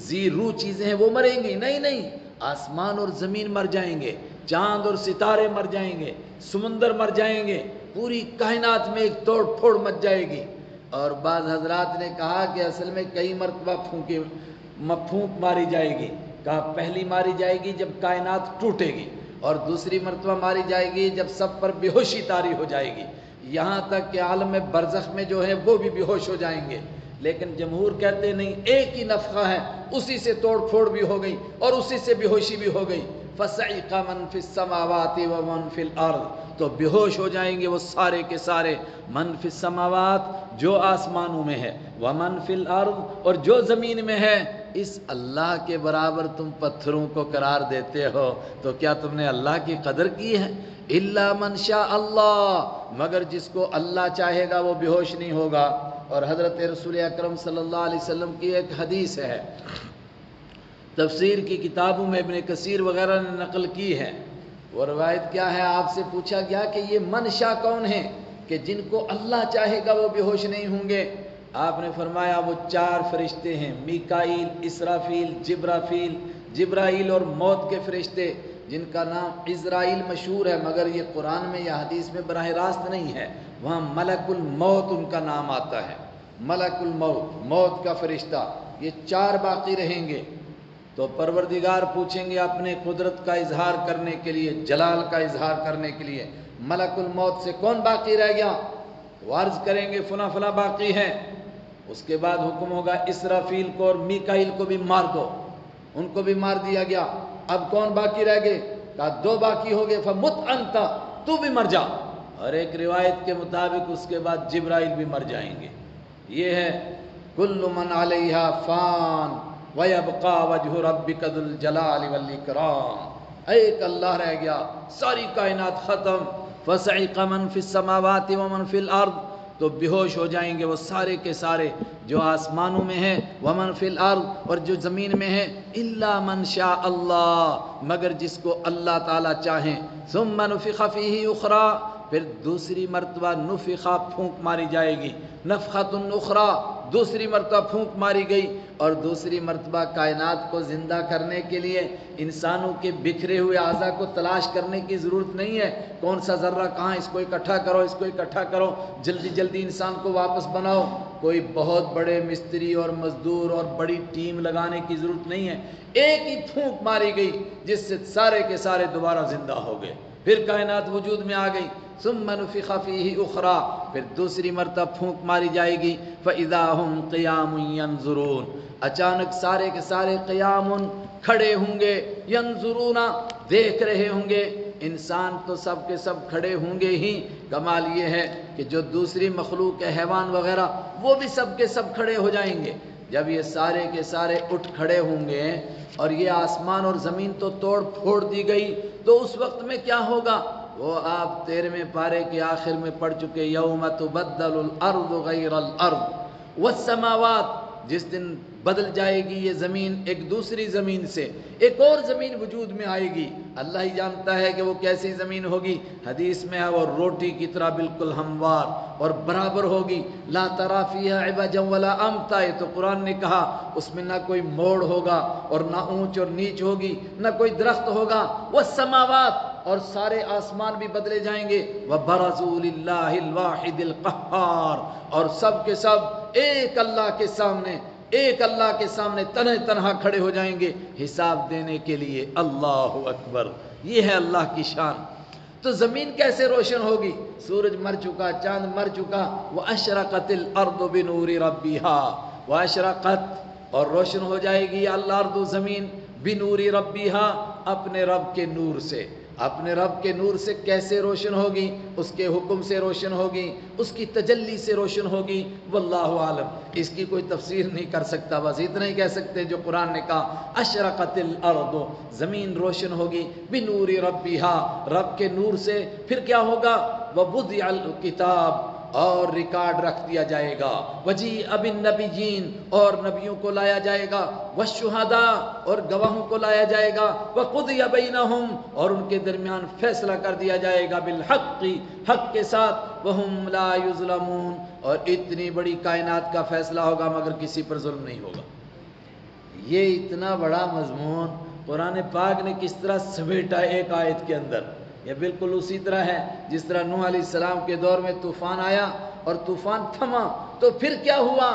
زی روح چیزیں ہیں وہ مریں گی؟ نہیں، آسمان اور زمین مر جائیں گے، چاند اور ستارے مر جائیں گے، سمندر مر جائیں گے، پوری کائنات میں ایک توڑ پھوڑ مچ جائے گی۔ اور بعض حضرات نے کہا کہ اصل میں کئی مرتبہ پھونک ماری جائے گی، کہا پہلی ماری جائے گی جب کائنات ٹوٹے گی، اور دوسری مرتبہ ماری جائے گی جب سب پر بے ہوشی طاری ہو جائے گی، یہاں تک کہ عالم برزخ میں جو ہے وہ بھی بے ہوش ہو جائیں گے۔ لیکن جمہور کہتے نہیں، ایک ہی نفخہ ہے، اسی سے توڑ پھوڑ بھی ہو گئی اور اسی سے بے ہوشی بھی ہو گئی۔ فَصَعِقَ مَن فِي السَّمَاوَاتِ وَمَن فِي الْأَرْضِ، تو بے ہوش ہو جائیں گے وہ سارے کے سارے، من فی السماوات، جو آسمانوں میں ہے، ومن فی الارض، اور جو زمین میں ہے۔ اس اللہ کے برابر تم پتھروں کو قرار دیتے ہو تو کیا تم نے اللہ کی قدر کی ہے؟ الا من شاء اللہ، مگر جس کو اللہ چاہے گا وہ بے ہوش نہیں ہوگا۔ اور حضرت رسول اکرم صلی اللہ علیہ وسلم کی ایک حدیث ہے، تفسیر کی کتابوں میں ابن کثیر وغیرہ نے نقل کی ہے، وہ روایت کیا ہے؟ آپ سے پوچھا گیا کہ یہ منشا کون ہیں کہ جن کو اللہ چاہے گا وہ بے ہوش نہیں ہوں گے؟ آپ نے فرمایا وہ 4 فرشتے ہیں، میکائیل، اسرافیل، جبرائیل اور موت کے فرشتے، جن کا نام عزرائیل مشہور ہے، مگر یہ قرآن میں یا حدیث میں براہ راست نہیں ہے، وہاں ملک الموت ان کا نام آتا ہے، ملک الموت، موت کا فرشتہ۔ یہ 4 باقی رہیں گے، تو پروردگار پوچھیں گے اپنے قدرت کا اظہار کرنے کے لیے، جلال کا اظہار کرنے کے لیے، ملک الموت سے کون باقی رہ گیا؟ وہ عرض کریں گے فلاں فلاں باقی ہے۔ اس کے بعد حکم ہوگا اسرافیل کو اور میکائیل کو بھی مار دو، ان کو بھی مار دیا گیا۔ اب کون باقی رہ گئے؟ کہا 2 باقی ہو گئے، فمت انت، تو بھی مر جا۔ اور ایک روایت کے مطابق اس کے بعد جبرائیل بھی مر جائیں گے۔ یہ ہے کل من علیہا فان ویبقا وجہ ربک ذو الجلال والاکرام۔ ایک اللہ رہ گیا، ساری کائنات ختم۔ فصعق من فی السماوات ومن فی الارض، تو بے ہوش ہو جائیں گے وہ سارے کے سارے جو آسمانوں میں ہیں، ومن فی الارض، اور جو زمین میں ہیں، الا من شاء اللہ، مگر جس کو اللہ تعالیٰ چاہیں۔ ثم نفخ فیہ اخری، پھر دوسری مرتبہ نفخہ پھونک ماری جائے گی، نفخۃ اخری، دوسری مرتبہ پھونک ماری گئی۔ اور دوسری مرتبہ کائنات کو زندہ کرنے کے لیے انسانوں کے بکھرے ہوئے اعضاء کو تلاش کرنے کی ضرورت نہیں ہے، کون سا ذرہ کہاں، اس کو اکٹھا کرو، اس کو اکٹھا کرو، جلدی جلدی انسان کو واپس بناؤ۔ کوئی بہت بڑے مستری اور مزدور اور بڑی ٹیم لگانے کی ضرورت نہیں ہے، ایک ہی پھونک ماری گئی جس سے سارے کے سارے دوبارہ زندہ ہو گئے، پھر کائنات وجود میں آ گئی۔ ثم نفخ فیہ اخری، پھر دوسری مرتبہ پھونک ماری جائے گی۔ فاذا هم قیام ینظرون، اچانک سارے کے سارے قیام، کھڑے ہوں گے، ینظرون، دیکھ رہے ہوں گے۔ انسان تو سب کے سب کھڑے ہوں گے ہی، کمال یہ ہے کہ جو دوسری مخلوق ہے، حیوان وغیرہ، وہ بھی سب کے سب کھڑے ہو جائیں گے۔ جب یہ سارے کے سارے اٹھ کھڑے ہوں گے اور یہ آسمان اور زمین تو توڑ پھوڑ دی گئی، تو اس وقت میں کیا ہوگا؟ وہ آپ 13ویں پارے کے آخر میں پڑھ چکے، یوم تبدل الارض غیر الارض والسماوات، جس دن بدل جائے گی یہ زمین ایک دوسری زمین سے، ایک اور زمین وجود میں آئے گی۔ اللہ ہی جانتا ہے کہ وہ کیسی زمین ہوگی۔ حدیث میں ہے وہ روٹی کی طرح بالکل ہموار اور برابر ہوگی، لا تری فیہا عوجا ولا امتا، یہ تو قرآن نے کہا، اس میں نہ کوئی موڑ ہوگا اور نہ اونچ اور نیچ ہوگی، نہ کوئی درخت ہوگا۔ والسماوات، اور سارے آسمان بھی بدلے جائیں گے۔ وَبَرَزُوا لِلَّهِ الْوَاحِدِ الْقَهَّارِ، اور سب کے سب ایک اللہ کے سامنے، ایک اللہ کے سامنے تنہا کھڑے ہو جائیں گے حساب دینے کے لیے۔ اللہ اکبر، یہ ہے اللہ کی شان۔ تو زمین کیسے روشن ہوگی؟ سورج مر چکا، چاند مر چکا۔ وَأَشْرَقَتِ الْأَرْضُ بِنُورِ رَبِّهَا، وَأَشْرَقَتْ، اور روشن ہو جائے گی الارض، زمین، بنور ربیہا، اپنے رب کے نور سے۔ اپنے رب کے نور سے کیسے روشن ہوگی؟ اس کے حکم سے روشن ہوگی، اس کی تجلی سے روشن ہوگی۔ واللہ عالم، اس کی کوئی تفسیر نہیں کر سکتا، بس اتنا ہی کہہ سکتے جو قرآن نے کہا، اشرقت الارض، زمین روشن ہوگی، بنور ربیہا، رب کے نور سے۔ پھر کیا ہوگا؟ ووضع الکتاب، اور ریکارڈ رکھ دیا جائے گا۔ وجیء بالنبیین، اور نبیوں کو لایا جائے گا۔ والشہداء، اور گواہوں کو لایا جائے گا۔ وقضی بینہم، اور ان کے درمیان فیصلہ کر دیا جائے گا، بالحق، حق کے ساتھ۔ وہم لا یظلمون، اور اتنی بڑی کائنات کا فیصلہ ہوگا مگر کسی پر ظلم نہیں ہوگا۔ یہ اتنا بڑا مضمون قرآن پاک نے کس طرح سمیٹا ایک آیت کے اندر؟ یہ بالکل اسی طرح ہے جس طرح نوح علیہ السلام کے دور میں طوفان آیا اور طوفان تھما، تو پھر کیا ہوا؟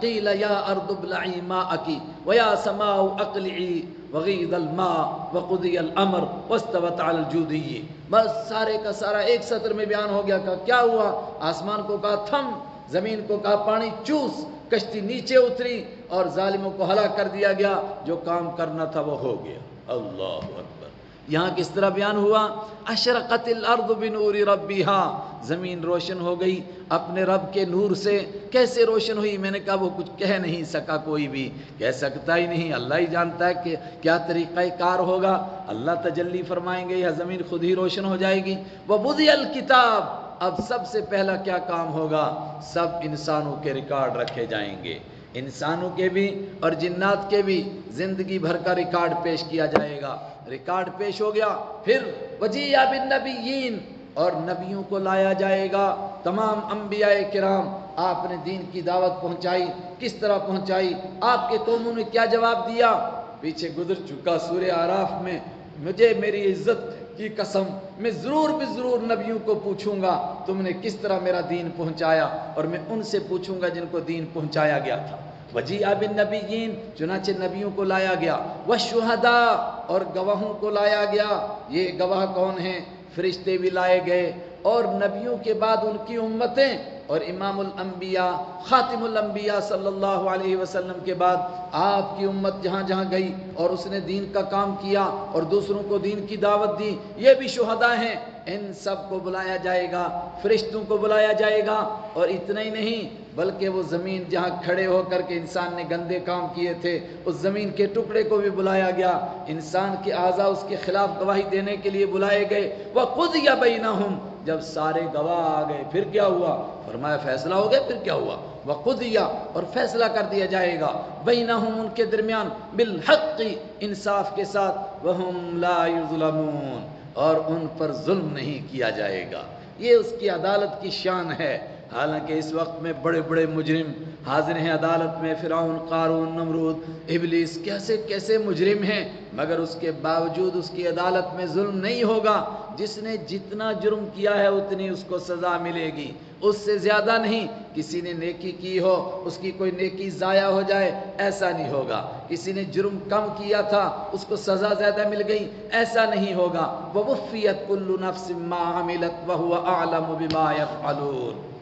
قیل یا ارض ابلعی ماءکی ویا سماء اقلعی وغیض الماء وقضی الامر واستوت علی الجودی۔ بس سارے کا سارا ایک سطر میں بیان ہو گیا۔ کہ کیا ہوا؟ آسمان کو کہا تھم، زمین کو کہا پانی چوس، کشتی نیچے اتری اور ظالموں کو ہلاک کر دیا گیا، جو کام کرنا تھا وہ ہو گیا۔ اللہ اکبر۔ یہاں کس طرح بیان ہوا؟ اشرقت الارض بنور ربیہا، زمین روشن ہو گئی اپنے رب کے نور سے۔ کیسے روشن ہوئی؟ میں نے کہا وہ کچھ کہہ نہیں سکا، کوئی بھی کہہ سکتا ہی نہیں، اللہ ہی جانتا ہے کہ کیا طریقہ کار ہوگا۔ اللہ تجلی فرمائیں گے یا زمین خود ہی روشن ہو جائے گی۔ ووضع الکتاب، اب سب سے پہلا کیا کام ہوگا؟ سب انسانوں کے ریکارڈ رکھے جائیں گے، انسانوں کے بھی اور جنات کے بھی، زندگی بھر کا ریکارڈ پیش کیا جائے گا۔ ریکارڈ پیش ہو گیا، پھر وجیء بالنبیین، اور نبیوں کو لایا جائے گا۔ تمام انبیاء کرام، آپ نے دین کی دعوت پہنچائی، کس طرح پہنچائی؟ آپ کے قوموں نے کیا جواب دیا؟ پیچھے گزر چکا سورہ اعراف میں، مجھے میری عزت کی قسم میں ضرور بھی ضرور نبیوں کو پوچھوں گا تم نے کس طرح میرا دین پہنچایا، اور میں ان سے پوچھوں گا جن کو دین پہنچایا گیا تھا۔ وجیء بالنبیین، چنانچہ نبیوں کو لایا گیا، والشہداء، اور گواہوں کو لایا گیا۔ یہ گواہ کون ہیں؟ فرشتے بھی لائے گئے، اور نبیوں کے بعد ان کی امتیں، اور امام الانبیاء خاتم الانبیاء صلی اللہ علیہ وسلم کے بعد آپ کی امت جہاں جہاں گئی اور اس نے دین کا کام کیا اور دوسروں کو دین کی دعوت دی، یہ بھی شہداء ہیں۔ ان سب کو بلایا جائے گا، فرشتوں کو بلایا جائے گا، اور اتنا ہی نہیں بلکہ وہ زمین جہاں کھڑے ہو کر کے انسان نے گندے کام کیے تھے، اس زمین کے ٹکڑے کو بھی بلایا گیا، انسان کے اعضاء اس کے خلاف گواہی دینے کے لیے بلائے گئے۔ وَقُضِيَ بَيْنَهُمْ، جب سارے گواہ آ گئے پھر کیا ہوا؟ فرمایا فیصلہ ہو گیا، پھر کیا ہوا؟ وَقُضِيَ، اور فیصلہ کر دیا جائے گا، بَيْنَهُمْ، ان کے درمیان، بِالْحَقِّ، انصاف کے ساتھ، وَهُمْ لَا يُظْلَمُونَ، اور ان پر ظلم نہیں کیا جائے گا۔ یہ اس کی عدالت کی شان ہے۔ حالانکہ اس وقت میں بڑے بڑے مجرم حاضر ہیں عدالت میں، فرعون، قارون، نمرود، ابلیس، کیسے کیسے مجرم ہیں، مگر اس کے باوجود اس کی عدالت میں ظلم نہیں ہوگا۔ جس نے جتنا جرم کیا ہے اتنی اس کو سزا ملے گی، اس سے زیادہ نہیں۔ کسی نے نیکی کی ہو اس کی کوئی نیکی ضائع ہو جائے، ایسا نہیں ہوگا۔ کسی نے جرم کم کیا تھا اس کو سزا زیادہ مل گئی، ایسا نہیں ہوگا۔ وَوُفِّيَتْ كُلُّ نَفْسٍ مَّا عَمِلَتْ وَهُوَ أَعْلَمُ بِمَا يَفْعَلُونَ۔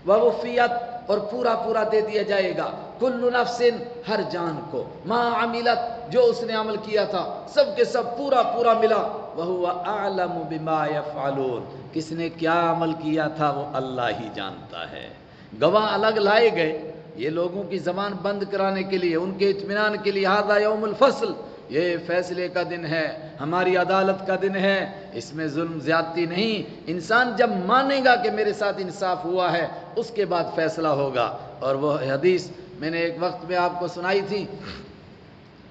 وَوُفِّيَتْ، اور پورا پورا دے دیا جائے گا، کل نفس، ہر جان کو، ما عملت، جو اس نے عمل کیا تھا سب کے سب پورا پورا ملا۔ وَهُوَ أَعْلَمُ بِمَا يَفْعَلُونَ، کس نے کیا عمل کیا تھا وہ اللہ ہی جانتا ہے۔ گواہ الگ لائے گئے، یہ لوگوں کی زبان بند کرانے کے لیے، ان کے اطمینان کے لیے، ھذا یوم الفصل، یہ فیصلے کا دن ہے، ہماری عدالت کا دن ہے، اس میں ظلم زیادتی نہیں۔ انسان جب مانے گا کہ میرے ساتھ انصاف ہوا ہے، اس کے بعد فیصلہ ہوگا۔ اور وہ حدیث میں نے ایک وقت میں آپ کو سنائی تھی،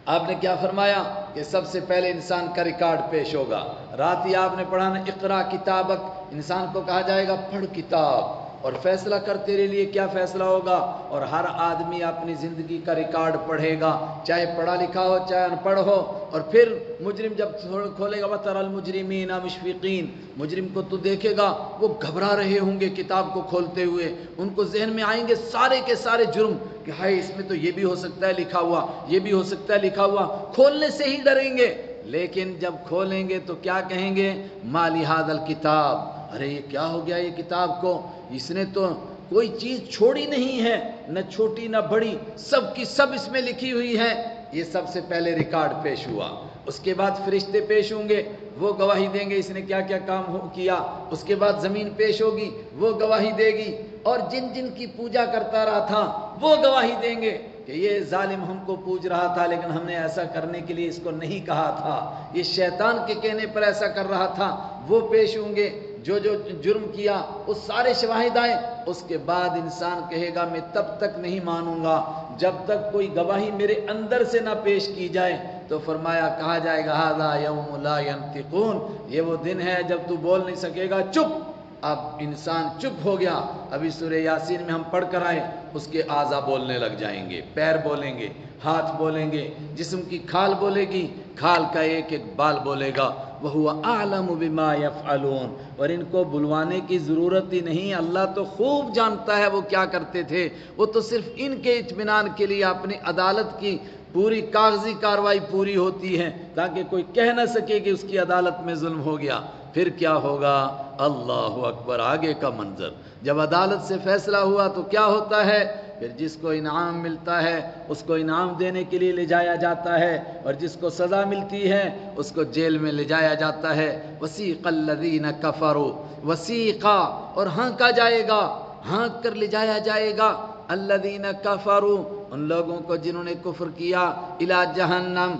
آپ نے کیا فرمایا کہ سب سے پہلے انسان کا ریکارڈ پیش ہوگا۔ رات ہی آپ نے پڑھا نا، اقرا کتابک، انسان کو کہا جائے گا پڑھ کتاب اور فیصلہ کر، تیرے لیے کیا فیصلہ ہوگا۔ اور ہر آدمی اپنی زندگی کا ریکارڈ پڑھے گا، چاہے پڑھا لکھا ہو چاہے ان پڑھ ہو۔ اور پھر مجرم جب کھولے گا، وَتَرَى الْمُجْرِمِينَ مُشْفِقِينَ، مجرم کو تو دیکھے گا وہ گھبرا رہے ہوں گے کتاب کو کھولتے ہوئے، ان کو ذہن میں آئیں گے سارے کے سارے جرم کہ ہائے اس میں تو یہ بھی ہو سکتا ہے لکھا ہوا، یہ بھی ہو سکتا ہے لکھا ہوا، کھولنے سے ہی ڈریں گے۔ لیکن جب کھولیں گے تو کیا کہیں گے؟ مَا لِهَذَا الْكِتَابِ، ارے یہ کیا ہو گیا یہ کتاب کو، اس نے تو کوئی چیز چھوڑی نہیں ہے، نہ چھوٹی نہ بڑی، سب کی سب اس میں لکھی ہوئی ہے۔ یہ سب سے پہلے ریکارڈ پیش ہوا۔ اس کے بعد فرشتے پیش ہوں گے، وہ گواہی دیں گے اس نے کیا کیا کام کیا۔ اس کے بعد زمین پیش ہوگی، وہ گواہی دے گی، اور جن جن کی پوجا کرتا رہا تھا وہ گواہی دیں گے کہ یہ ظالم ہم کو پوج رہا تھا لیکن ہم نے ایسا کرنے کے لیے اس کو نہیں کہا تھا، یہ شیطان کے کہنے پر ایسا کر رہا تھا، وہ پیش ہوں گے۔ جو جو جرم کیا وہ سارے شواہد آئے۔ اس کے بعد انسان کہے گا میں تب تک نہیں مانوں گا جب تک کوئی گواہی میرے اندر سے نہ پیش کی جائے۔ تو فرمایا، کہا جائے گا ھذا یوم لا ینطقون، یہ وہ دن ہے جب تو بول نہیں سکے گا، چپ۔ اب انسان چپ ہو گیا۔ ابھی سورہ یاسین میں ہم پڑھ کر آئے، اس کے اعضاء بولنے لگ جائیں گے، پیر بولیں گے، ہاتھ بولیں گے، جسم کی کھال بولے گی، کھال کا ایک ایک بال بولے گا۔ وَهُوَ أَعْلَمُ بِمَا يَفْعَلُونَ، اور ان کو بلوانے کی ضرورت ہی نہیں، اللہ تو خوب جانتا ہے وہ کیا کرتے تھے۔ وہ تو صرف ان کے اطمینان کے لیے اپنی عدالت کی پوری کاغذی کاروائی پوری ہوتی ہے تاکہ کوئی کہہ نہ سکے کہ اس کی عدالت میں ظلم ہو گیا۔ پھر کیا ہوگا؟ اللہ اکبر، آگے کا منظر جب عدالت سے فیصلہ ہوا تو کیا ہوتا ہے؟ پھر جس کو انعام ملتا ہے اس کو انعام دینے کے لیے لے جایا جاتا ہے، اور جس کو سزا ملتی ہے اس کو جیل میں لے جایا جاتا ہے۔ وسیق الذین کفروا، وسیقا، اور ہانکا جائے گا، ہانک کر لے جایا جائے گا، الذین کفروا، ان لوگوں کو جنہوں نے کفر کیا، الی جہنم،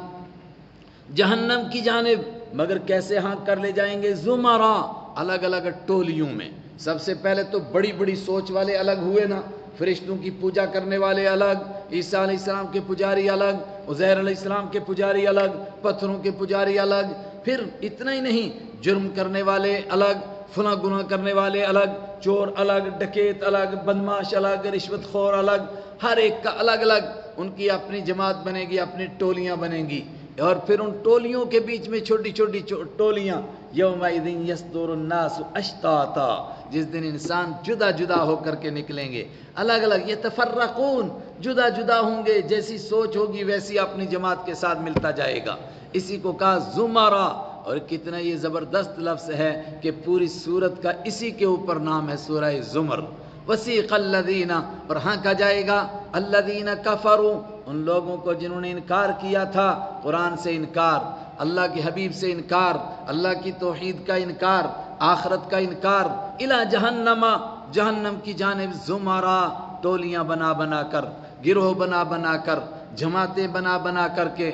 جہنم کی جانب۔ مگر کیسے ہانک کر لے جائیں گے؟ زمرا، الگ الگ ٹولیوں میں۔ سب سے پہلے تو بڑی بڑی سوچ والے الگ ہوئے نا، فرشتوں کی پوجا کرنے والے الگ، عیسیٰ علیہ السلام کے پجاری الگ، عزیر علیہ السلام کے پجاری الگ، پتھروں کے پجاری الگ۔ پھر اتنا ہی نہیں، جرم کرنے والے الگ، فلاں گناہ کرنے والے الگ، چور الگ، ڈکیت الگ، بدماش الگ، رشوت خور الگ، ہر ایک کا الگ الگ، ان کی اپنی جماعت بنے گی، اپنی ٹولیاں بنیں گی۔ اور پھر ان ٹولیوں کے بیچ میں چھوٹی چھوٹی ٹولیاں، یومئذ یصدر الناس اشتاتا، جس دن انسان جدا جدا ہو کر کے نکلیں گے، الگ الگ، یتفرقون، جدا جدا ہوں گے، جیسی سوچ ہوگی ویسی اپنی جماعت کے ساتھ ملتا جائے گا، اسی کو کہا زمرہ۔ اور کتنا یہ زبردست لفظ ہے کہ پوری سورت کا اسی کے اوپر نام ہے، سورہ زمر۔ وسیق الذین، اور ہانکا جائے گا، الذین کفروا، ان لوگوں کو جنہوں نے انکار کیا تھا، قرآن سے انکار، اللہ کے حبیب سے انکار، اللہ کی توحید کا انکار، آخرت کا انکار، الی جہنم، جہنم کی جانب، زمرہ، ٹولیاں بنا بنا کر، گروہ بنا بنا کر، جماعتیں بنا بنا کر کے،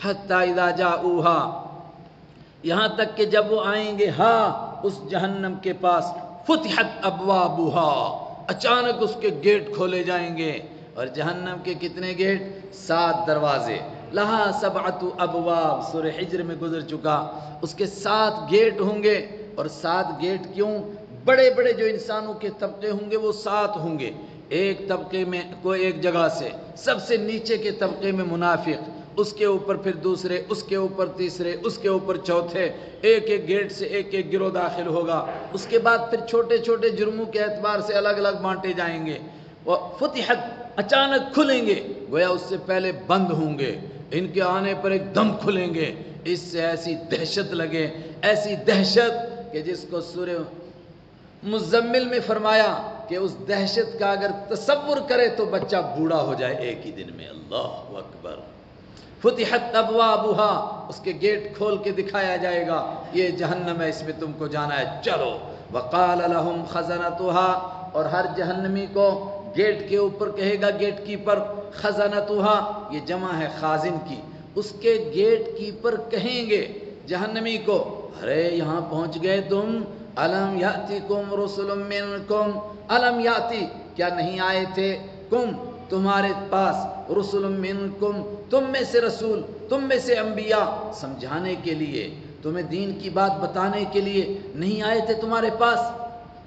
حتی اذا جاؤہا، یہاں تک کہ جب وہ آئیں گے ہاں اس جہنم کے پاس، فتحت ابوابہا، اچانک اس کے گیٹ کھولے جائیں گے، اور جہنم کے کتنے گیٹ؟ 7 دروازے، لہا 7 ابواب، سورہ حجر میں گزر چکا، اس کے 7 گیٹ ہوں گے۔ اور 7 گیٹ کیوں؟ بڑے بڑے جو انسانوں کے طبقے ہوں گے وہ 7 ہوں گے، ایک طبقے میں کوئی ایک جگہ سے، سب سے نیچے کے طبقے میں منافق، اس کے اوپر پھر دوسرے، اس کے اوپر تیسرے، اس کے اوپر چوتھے، ایک ایک گیٹ سے ایک ایک گروہ داخل ہوگا، اس کے بعد پھر چھوٹے چھوٹے جرموں کے اعتبار سے الگ الگ بانٹے جائیں گے، فتحت، اچانک کھلیں گے، گویا اس سے پہلے بند ہوں گے، ان کے آنے پر ایک دم کھلیں گے، اس سے ایسی دہشت لگے، ایسی دہشت کہ جس کو سورہ مزمل میں فرمایا کہ اس دہشت کا اگر تصور کرے تو بچہ بوڑھا ہو جائے ایک ہی دن میں، اللہ اکبر۔ فتحت ابوابہا، اس کے گیٹ کھول کے دکھایا جائے گا، یہ جہنم ہے، اس میں تم کو جانا ہے، چلو۔ وقال لہم خزنتہا، اور ہر جہنمی کو گیٹ کے اوپر کہے گا گیٹ کیپر، خزنتہا، یہ جمع ہے خازن کی، اس کے گیٹ کیپر کہیں گے جہنمی کو، ارے یہاں پہنچ گئے تم، الم یاتیکم رسل منکم، الم یاتی، کیا نہیں آئے تھے، کم، تمہارے پاس، رسل منکم، تم میں سے رسول، تم میں سے انبیاء، سمجھانے کے لیے، تمہیں دین کی بات بتانے کے لیے نہیں آئے تھے تمہارے پاس؟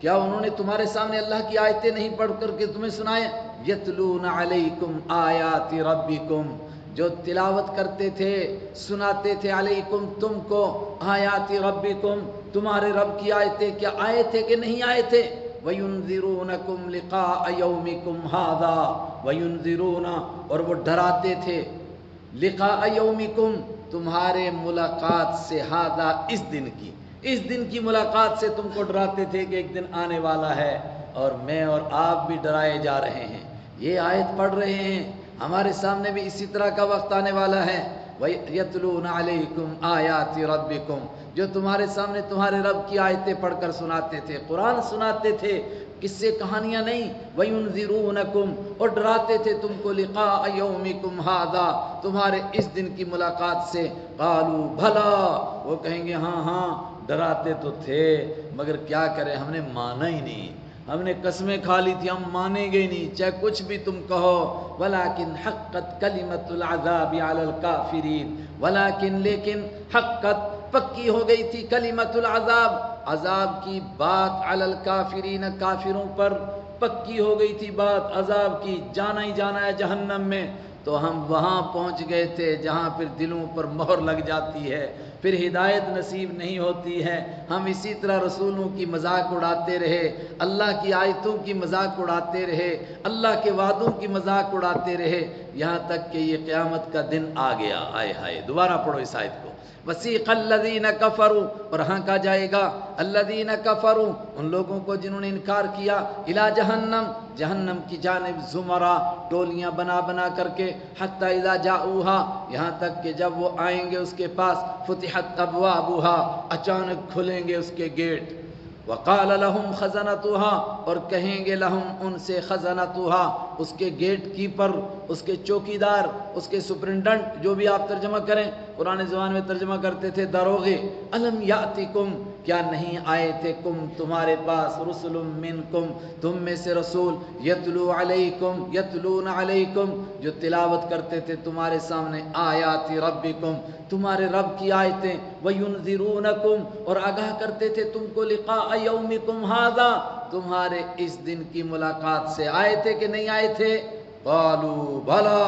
کیا انہوں نے تمہارے سامنے اللہ کی آیتیں نہیں پڑھ کر کے تمہیں سنائے؟ یتلون علیکم آیات ربکم، جو تلاوت کرتے تھے، سناتے تھے، علیکم، تم کو، آیات ربکم، تمہارے رب کی آیتیں، کیا آئے تھے کہ نہیں آئے تھے؟ وَيُنذِرُونَكُمْ لِقَاءَ يَوْمِكُمْ هَذَا، وَيُنذِرُونَ، اور وہ ڈراتے تھے، لقاء یومکم، تمہارے ملاقات سے، ہذا، اس دن کی، اس دن کی ملاقات سے تم کو ڈراتے تھے کہ ایک دن آنے والا ہے، اور میں اور آپ بھی ڈرائے جا رہے ہیں، یہ آیت پڑھ رہے ہیں، ہمارے سامنے بھی اسی طرح کا وقت آنے والا ہے، وَيَتْلُونَ عَلَيْكُمْ آیَاتِ رَبِّكُمْ، جو تمہارے سامنے تمہارے رب کی آیتیں پڑھ کر سناتے تھے، قرآن سناتے تھے، قصے کہانیاں نہیں، وَيُنذِرُونَكُمْ، اور ڈراتے تھے تم کو، لقاء یومکم ھذا، تمہارے اس دن کی ملاقات سے، قالوا بھلا، وہ کہیں گے ہاں ہاں ڈراتے تو تھے، مگر کیا کریں، ہم نے مانا ہی نہیں، ہم نے قسمیں کھا لی تھی، ہم مانیں گے نہیں، چاہے کچھ بھی تم کہو، ولیکن حقت کلمۃ العذاب علی الکافرین، ولیکن، لیکن، حقت، پکی ہو گئی تھی، کلمۃ العذاب، عذاب کی بات، علی الکافرین، کافروں پر پکی ہو گئی تھی بات عذاب کی، جانا ہی جانا ہے جہنم میں، تو ہم وہاں پہنچ گئے تھے جہاں پھر دلوں پر مہر لگ جاتی ہے، پھر ہدایت نصیب نہیں ہوتی ہے، ہم اسی طرح رسولوں کی مذاق اڑاتے رہے، اللہ کی آیتوں کی مذاق اڑاتے رہے، اللہ کے وعدوں کی مذاق اڑاتے رہے، یہاں تک کہ یہ قیامت کا دن آ گیا، آئے ہائے، دوبارہ پڑھو اس آیت کو، وسیق الذین کفروا، اور ہانکا جائے گا، الذین کفروا، ان لوگوں کو جنہوں نے انکار کیا، الی جہنم، جہنم کی جانب، زمرہ، ٹولیاں بنا بنا کر کے، حتی اذا جاؤہا، یہاں تک کہ جب وہ آئیں گے اس کے پاس، فتحت ابوابہا، اچانک کھلیں گے اس کے گیٹ، وقال لہم خزنتہا، اور کہیں گے لہم، ان سے، خزنتہا، اس کے گیٹ کیپر، اس کے چوکیدار، اس کے سپرنٹنڈنٹ، جو بھی آپ ترجمہ کریں، قرآن زبان میں ترجمہ کرتے تھے داروغے، الم یاتکم، کیا نہیں آئے تھے، کم، تمہارے پاس، رسل منکم، تم میں سے رسول، یتلو علیکم، یتلون علیکم، جو تلاوت کرتے تھے تمہارے سامنے، آیات ربکم، تمہارے رب کی آیتیں، وَيُنذِرُونَكُمْ، اور آگاہ کرتے تھے تم کو، لقاء یومکم ھذا، تمہارے اس دن کی ملاقات سے، آئے تھے کہ نہیں آئے تھے؟ قالوا بھلا،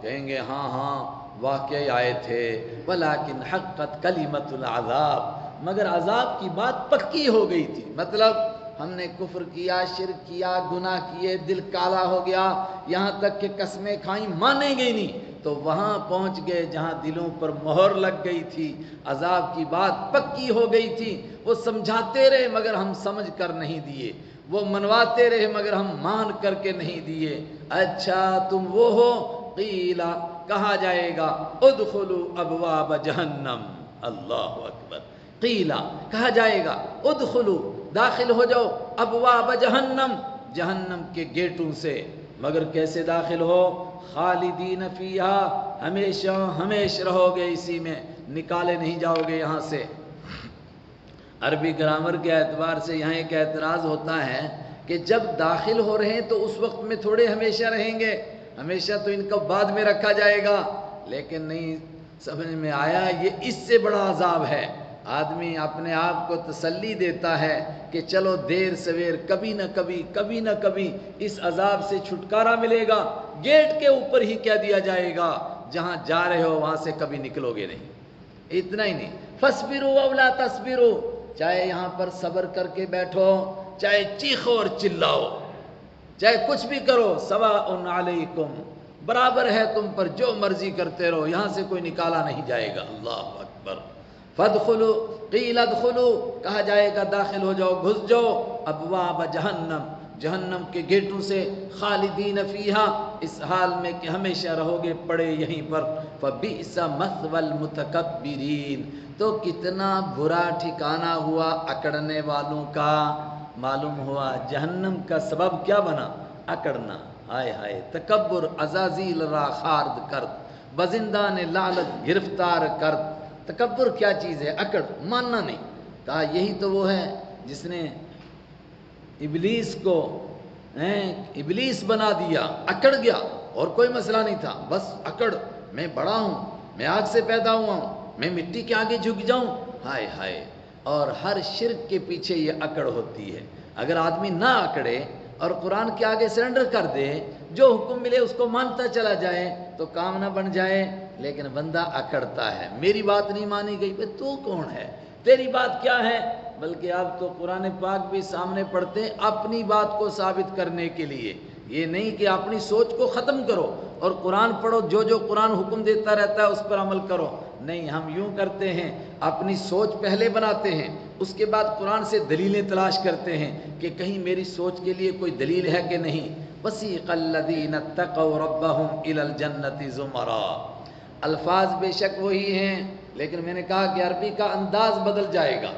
کہیں گے ہاں ہاں، واقعے آئے تھے، ولیکن حقت کلمۃ العذاب، مگر عذاب کی بات پکی ہو گئی تھی۔ مطلب ہم نے کفر کیا، شرک کیا، گناہ کیے، دل کالا ہو گیا، یہاں تک کہ قسمیں کھائیں، مانیں گے نہیں، تو وہاں پہنچ گئے جہاں دلوں پر مہر لگ گئی تھی، عذاب کی بات پکی ہو گئی تھی۔ وہ سمجھاتے رہے مگر ہم سمجھ کر نہیں دیے، وہ منواتے رہے مگر ہم مان کر کے نہیں دیے۔ اچھا تم وہ ہو، قیلا کہا جائے گا ادخلوا ابواب جہنم، اللہ اکبر، قیلا کہا جائے گا ادخلوا داخل ہو جاؤ ابواب جہنم، جہنم کے گیٹوں سے، مگر کیسے داخل ہو؟ خالدین فیہا، ہمیشہ ہمیشہ رہو گے اسی میں، نکالے نہیں جاؤ گے یہاں سے۔ عربی گرامر کے اعتبار سے یہاں ایک اعتراض ہوتا ہے کہ جب داخل ہو رہے ہیں تو اس وقت میں تھوڑے ہمیشہ رہیں گے، ہمیشہ تو ان کو بعد میں رکھا جائے گا، لیکن نہیں سمجھ میں آیا یہ اس سے بڑا عذاب ہے۔ آدمی اپنے آپ کو تسلی دیتا ہے کہ چلو دیر سویر کبھی نہ کبھی اس عذاب سے چھٹکارا ملے گا، گیٹ کے اوپر ہی کہہ دیا جائے گا جہاں جا رہے ہو وہاں سے کبھی نکلو گے نہیں۔ اتنا ہی نہیں، فاصبروا او لا تصبروا، چاہے یہاں پر صبر کر کے بیٹھو، چاہے چیخو اور چلاؤ، چاہے کچھ بھی کرو، سواء علیکم، برابر ہے تم پر، جو مرضی کرتے رہو، یہاں سے کوئی نکالا نہیں جائے گا۔ اللہ اکبر۔ فادخلوا قیل ادخلوا، کہا جائے گا داخل ہو جاؤ، گھس جاؤ، ابواب جہنم، جہنم کے گیٹوں سے، خالدین فیہا، اس حال میں کہ ہمیشہ رہو گے پڑے یہیں پر، فبئس مثوى المتکبرین، تو کتنا برا ٹھکانہ ہوا اکڑنے والوں کا۔ معلوم ہوا جہنم کا سبب کیا بنا؟ اکڑنا۔ ہائے ہائے، تکبر عزازیل را خارد کرد، بزندان لعنت گرفتار کرد۔ تکبر کیا چیز ہے؟ اکڑ، ماننا نہیں۔ کہا یہی تو وہ ہے جس نے ابلیس کو ابلیس بنا دیا، اکڑ گیا، اور کوئی مسئلہ نہیں تھا، بس اکڑ، میں بڑا ہوں، میں آگ سے پیدا ہوا ہوں، میں مٹی کے آگے جھک جاؤں۔ ہائے ہائے، اور ہر شرک کے پیچھے یہ اکڑ ہوتی ہے۔ اگر آدمی نہ اکڑے اور قرآن کے آگے سرنڈر کر دے، جو حکم ملے اس کو مانتا چلا جائے تو کام نہ بن جائے، لیکن بندہ اکڑتا ہے، میری بات نہیں مانی گئی، بھئی تو کون ہے، تیری بات کیا ہے؟ بلکہ اب تو قرآن پاک بھی سامنے پڑھتے ہیں اپنی بات کو ثابت کرنے کے لیے، یہ نہیں کہ اپنی سوچ کو ختم کرو اور قرآن پڑھو، جو قرآن حکم دیتا رہتا ہے اس پر عمل کرو، نہیں، ہم یوں کرتے ہیں، اپنی سوچ پہلے بناتے ہیں، اس کے بعد قرآن سے دلیلیں تلاش کرتے ہیں کہ کہیں میری سوچ کے لیے کوئی دلیل ہے کہ نہیں۔ وَسِيقَ الَّذِينَ اتَّقَوْا رَبَّهُمْ إِلَى الْجَنَّةِ زُمَرًا، الفاظ بے شک وہی ہیں، لیکن میں نے کہا کہ عربی کا انداز بدل جائے گا،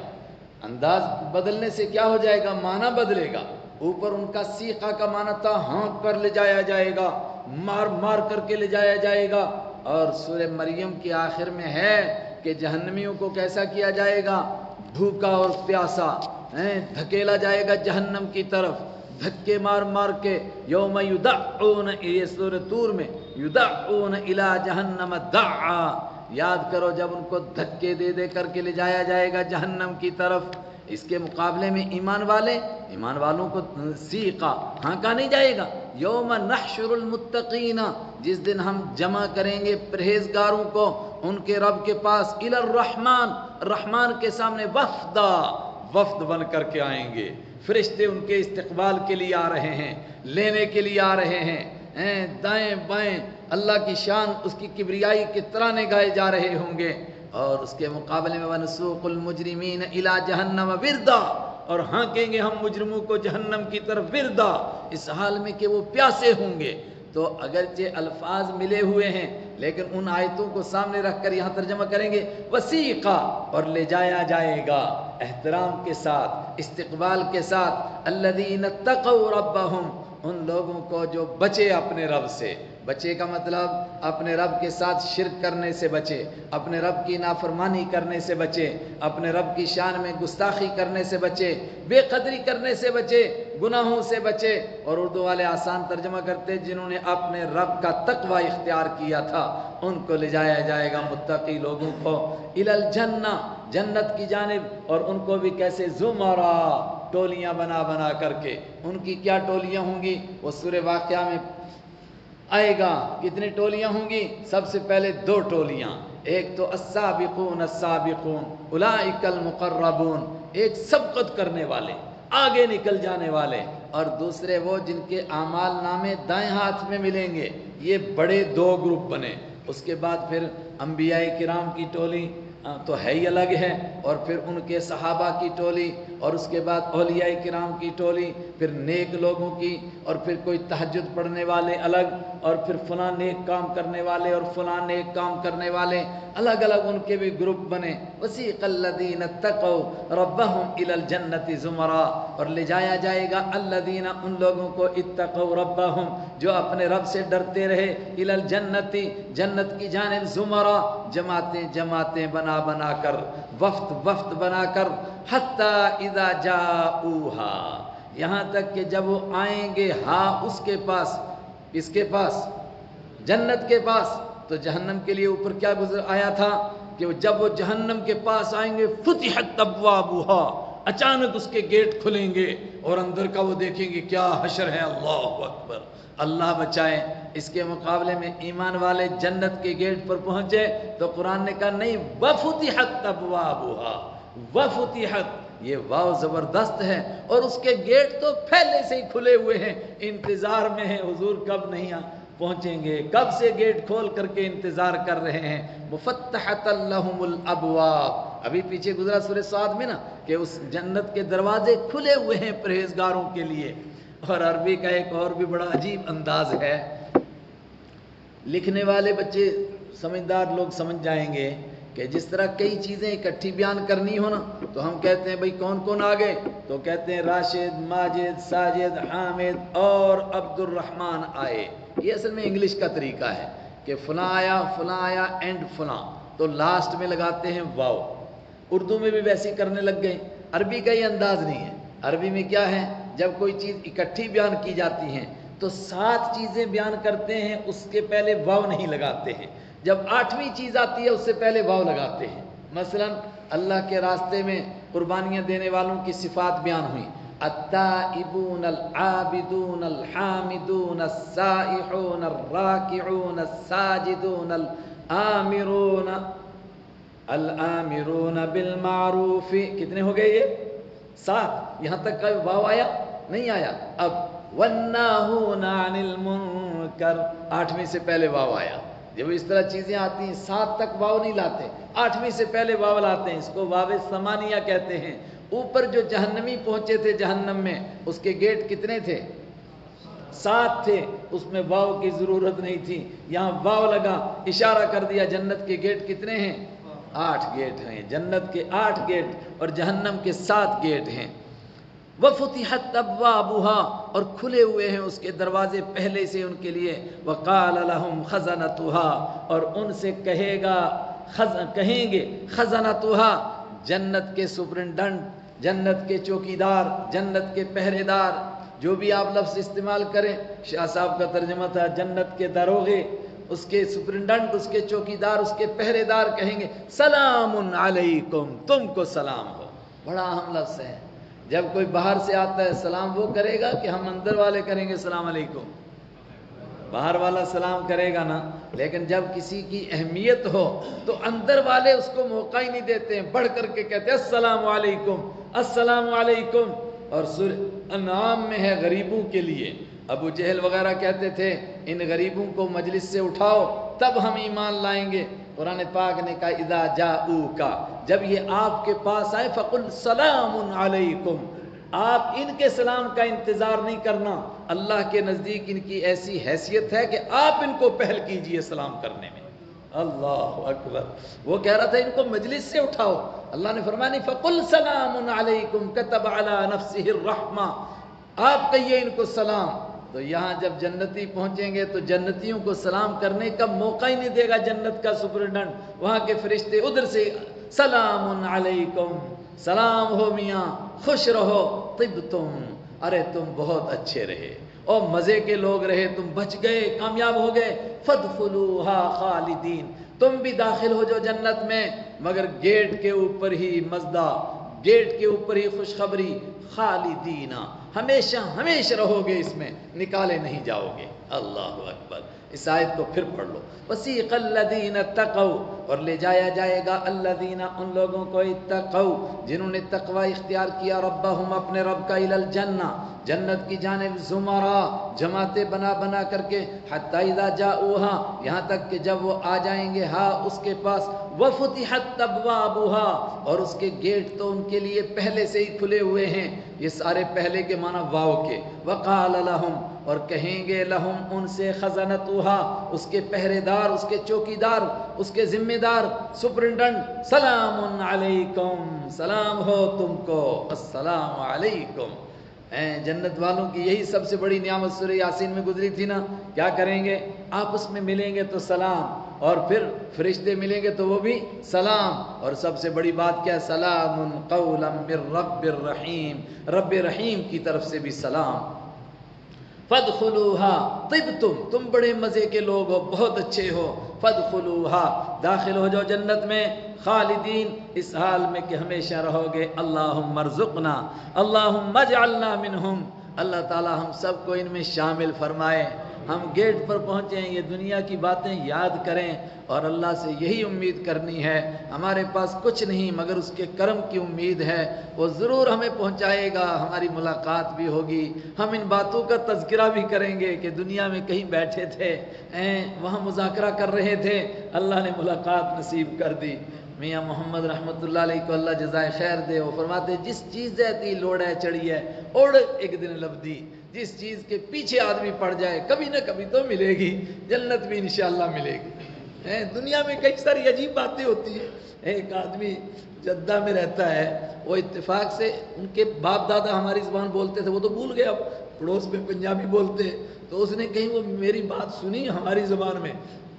انداز بدلنے سے کیا ہو جائے گا؟ معنی بدلے گا۔ اوپر ان کا سیقہ کا معنی تھا ہانک کر لے جایا جائے گا، مار مار کر کے لے جایا جائے گا، اور سورہ مریم کے آخر میں ہے کہ جہنمیوں کو کیسا کیا جائے گا؟ بھوکا اور پیاسا دھکیلا جائے گا جہنم کی طرف، دھکے مار مار کے، یوم یدعون، یہ سورہ طور میں، یدعون الی جہنم دعا، یاد کرو جب ان کو دھکے دے دے کر کے لے جایا جائے گا جہنم کی طرف۔ اس کے مقابلے میں ایمان والوں کو سیقا، ہانکا نہیں جائے گا۔ یوم نحشر المتقین، جس دن ہم جمع کریں گے پرہیزگاروں کو ان کے رب کے پاس، الی الرحمن، رحمان کے سامنے، وفد بن کر کے آئیں گے، فرشتے ان کے استقبال کے لیے آ رہے ہیں، لینے کے لیے آ رہے ہیں، دائیں بائیں اللہ کی شان، اس کی کبریائی کے ترانے گائے جا رہے ہوں گے، اور اس کے مقابلے میں وَنُسُوقُ الْمُجْرِمِينَ إِلَى جَهَنَّمَ وِرْدًا، اور ہانکیں گے ہم مجرموں کو جہنم کی طرف وردا، اس حال میں کہ وہ پیاسے ہوں گے۔ تو اگرچہ الفاظ ملے ہوئے ہیں لیکن ان آیتوں کو سامنے رکھ کر یہاں ترجمہ کریں گے وسیقہ، اور لے جایا جائے گا احترام کے ساتھ، استقبال کے ساتھ، الذین اتقوا ربہم، ان لوگوں کو جو بچے اپنے رب سے۔ بچے کا مطلب اپنے رب کے ساتھ شرک کرنے سے بچے، اپنے رب کی نافرمانی کرنے سے بچے، اپنے رب کی شان میں گستاخی کرنے سے بچے، بے قدری کرنے سے بچے، گناہوں سے بچے، اور اردو والے آسان ترجمہ کرتے جنہوں نے اپنے رب کا تقوی اختیار کیا تھا، ان کو لے جایا جائے گا، متقی لوگوں کو، الی الجنہ، جنت کی جانب، اور ان کو بھی کیسے؟ زمرا، ٹولیاں بنا بنا کر کے۔ ان کی کیا ٹولیاں ہوں گی؟ وہ سورہ واقعہ میں آئے گا. کتنی ٹولیاں ہوں گی؟ سب سے پہلے 2 ٹولیاں. ایک تو السابقون السابقون اولئک المقربون، ایک سبقت کرنے والے، آگے نکل جانے والے، اور دوسرے وہ جن کے اعمال نامے دائیں ہاتھ میں ملیں گے. یہ بڑے 2 گروپ بنے. اس کے بعد پھر انبیاء کرام کی ٹولی تو ہے ہی الگ ہے، اور پھر ان کے صحابہ کی ٹولی، اور اس کے بعد اولیاء کرام کی ٹولی، پھر نیک لوگوں کی، اور پھر کوئی تہجد پڑھنے والے الگ، اور پھر فلاں نیک کام کرنے والے اور فلاں نیک کام کرنے والے الگ الگ ان کے بھی گروپ بنے. وسیق الذین اتقوا ربهم الی الجنۃ زمرا، اور لے جایا جائے گا الذین ان لوگوں کو اتقوا ربهم جو اپنے رب سے ڈرتے رہے، الی الجنۃ جنت کی جانب، زمرا جماعتیں جماعتیں بنا بنا کر، وفد وفد بنا کر، حتی اذا جاؤوها یہاں تک کہ جب وہ آئیں گے ہاں اس کے پاس، اس کے پاس جنت کے پاس. تو جہنم کے لیے اوپر کیا گزر آیا تھا کہ جب وہ جہنم کے پاس آئیں گے فتحت ابوابها، اچانک اس کے گیٹ کھلیں گے اور اندر کا وہ دیکھیں گے کیا حشر ہے. اللہ اکبر، اللہ بچائے. اس کے مقابلے میں ایمان والے جنت کے گیٹ پر پہنچے تو قرآن نے کہا نہیں، وفتحت ابوابها، وفتحت، یہ واو زبردست ہے، اور اس کے گیٹ تو پہلے سے ہی کھلے ہوئے ہیں، انتظار میں ہیں حضور کب نہیں پہنچیں گے، کب سے گیٹ کھول کر کے انتظار کر رہے ہیں. مفتحۃ لہم الابواب، ابھی پیچھے گزرا سورہ صاد میں نا کہ اس جنت کے دروازے کھلے ہوئے ہیں پرہیزگاروں کے لیے. اور عربی کا ایک اور بھی بڑا عجیب انداز ہے، لکھنے والے بچے سمجھدار لوگ سمجھ جائیں گے کہ جس طرح کئی چیزیں اکٹھی بیان کرنی ہو نا تو ہم کہتے ہیں بھئی کون کون آ گئے، تو کہتے ہیں راشد، ماجد، ساجد، حامد اور عبد الرحمن آئے. یہ اصل میں انگلش کا طریقہ ہے کہ فلاں آیا اینڈ فلاں، تو لاسٹ میں لگاتے ہیں واو. اردو میں بھی ویسے کرنے لگ گئے. عربی کا یہ انداز نہیں ہے. عربی میں کیا ہے، جب کوئی چیز اکٹھی بیان کی جاتی ہیں تو 7 چیزیں بیان کرتے ہیں، اس کے پہلے واو نہیں لگاتے ہیں. جب 8ویں چیز آتی ہے اس سے پہلے واو لگاتے ہیں. مثلا اللہ کے راستے میں قربانیاں دینے والوں کی صفات بیان ہوئیں، التائبون العابدون الحامدون السائحون الراکعون الساجدون الآمرون بالمعروف. کتنے ہو گئے یہ؟ 7. یہاں تک کا واو آیا نہیں آیا. اب والناہون عن المنکر، 8ویں سے پہلے واو آیا. جب اس طرح چیزیں آتی ہیں 7 تک واو نہیں لاتے، 8ویں سے پہلے واو لاتے ہیں. اس کو واو ثمانیہ کہتے ہیں. اوپر جو جہنمی پہنچے تھے جہنم میں، اس کے گیٹ کتنے تھے؟ 7 تھے. اس میں واو کی ضرورت نہیں تھی. یہاں واو لگا، اشارہ کر دیا جنت کے گیٹ کتنے ہیں؟ 8 گیٹ ہیں. جنت کے 8 گیٹ اور جہنم کے 7 گیٹ ہیں. وفتحت ابوابها، اور کھلے ہوئے ہیں اس کے دروازے پہلے سے ان کے لیے. وقال لهم خزنتها، اور ان سے کہیں گے خزنتها، جنت کے سپرنٹنڈنٹ، جنت کے چوکیدار، جنت کے پہرے دار، جو بھی آپ لفظ استعمال کریں. شاہ صاحب کا ترجمہ تھا جنت کے داروغے، اس کے سپرنٹنڈنٹ، اس کے چوکیدار، اس کے پہرے دار کہیں گے سلام علیکم، تم کو سلام ہو. بڑا اہم لفظ ہے. جب کوئی باہر سے آتا ہے سلام وہ کرے گا کہ ہم اندر والے کریں گے سلام علیکم؟ باہر والا سلام کرے گا نا. لیکن جب کسی کی اہمیت ہو تو اندر والے اس کو موقع ہی نہیں دیتے ہیں، بڑھ کر کے کہتے ہیں السلام علیکم السلام علیکم. اور سورہ انعام میں ہے غریبوں کے لیے. ابو جہل وغیرہ کہتے تھے ان غریبوں کو مجلس سے اٹھاؤ تب ہم ایمان لائیں گے. قرآن پاک نے کہا اذا جاؤوک، جب یہ آپ کے پاس آئے فقل سلام علیکم، آپ ان کے سلام کا انتظار نہیں کرنا. اللہ کے نزدیک ان کی ایسی حیثیت ہے کہ آپ ان کو پہل کیجئے سلام کرنے میں. اللہ اکبر. وہ کہہ رہا تھا ان کو مجلس سے اٹھاؤ، اللہ نے فرمایا نہیں، فقل سلام علیکم کتب علی نفسہ الرحمہ، آپ کہیے ان کو سلام. تو یہاں جب جنتی پہنچیں گے تو جنتیوں کو سلام کرنے کا موقع ہی نہیں دے گا جنت کا سپرنٹنڈنٹ. وہاں کے فرشتے ادھر سے سلام علیکم، سلام ہو میاں، خوش رہو، طبتم، ارے تم بہت اچھے رہے اور مزے کے لوگ رہے، تم بچ گئے، کامیاب ہو گئے. فادخلوها خالدین، تم بھی داخل ہو جو جنت میں، مگر گیٹ کے اوپر ہی مزدہ، گیٹ کے اوپر ہی خوشخبری، خالدین، ہمیشہ ہمیشہ رہو گے اس میں، نکالے نہیں جاؤ گے. اللہ اکبر. اس آیت کو پھر پڑھ لو. وسیق الذین اتقوا، اور لے جایا جائے گا الذین ان لوگوں کو اتقوا جنہوں نے تقوی اختیار کیا ربہم اپنے رب کا، الی الجنہ جنت کی جانب، زمرا جماعتیں بنا بنا کر کے، حتی اذا جاؤہا یہاں تک کہ جب وہ آ جائیں گے ہاں اس کے پاس، وفتحت ابوابہا اور اس کے گیٹ تو ان کے لیے پہلے سے ہی کھلے ہوئے ہیں. یہ سارے پہلے کے معنی واو کے. وقال لہم اور کہیں گے لہم ان سے، خزنتہا اس کے پہرے دار، اس کے چوکیدار، اس کے ذمہ دار، سپرنٹنڈنٹ، سلام علیکم سلام ہو تم کو، السلام علیکم. جنت والوں کی یہی سب سے بڑی نعمت سورہ یاسین میں گزری تھی نا. کیا کریں گے؟ آپس میں ملیں گے تو سلام، اور پھر فرشتے ملیں گے تو وہ بھی سلام، اور سب سے بڑی بات کیا؟ سلام قولا من رب الرحیم، رب رحیم کی طرف سے بھی سلام. فادخلوها طبتم تم بڑے مزے کے لوگ ہو، بہت اچھے ہو. فادخلوها داخل ہو جاؤ جنت میں، خالدین اس حال میں کہ ہمیشہ رہو گے. اللہم ارزقنا اللہم اجعلنا منہم، اللہ تعالی ہم سب کو ان میں شامل فرمائے. ہم گیٹ پر پہنچے ہیں، یہ دنیا کی باتیں یاد کریں اور اللہ سے یہی امید کرنی ہے. ہمارے پاس کچھ نہیں مگر اس کے کرم کی امید ہے، وہ ضرور ہمیں پہنچائے گا، ہماری ملاقات بھی ہوگی. ہم ان باتوں کا تذکرہ بھی کریں گے کہ دنیا میں کہیں بیٹھے تھے، وہاں مذاکرہ کر رہے تھے، اللہ نے ملاقات نصیب کر دی. میاں محمد رحمۃ اللہ علیہ کو اللہ جزائے خیر دے، وہ فرماتے جس چیز دی لوڑ ہے چڑھی ہے اوڑ ایک دن لبدی. جس چیز کے پیچھے آدمی پڑ جائے کبھی نہ کبھی تو ملے گی، جنت بھی انشاءاللہ ملے گی. دنیا میں کئی ساری عجیب باتیں ہوتی ہیں. ایک آدمی جدہ میں رہتا ہے، وہ اتفاق سے ان کے باپ دادا ہماری زبان بولتے تھے، وہ تو بھول گئے، اب پڑوس میں پنجابی بولتے. تو اس نے کہیں وہ میری بات سنی ہماری زبان میں،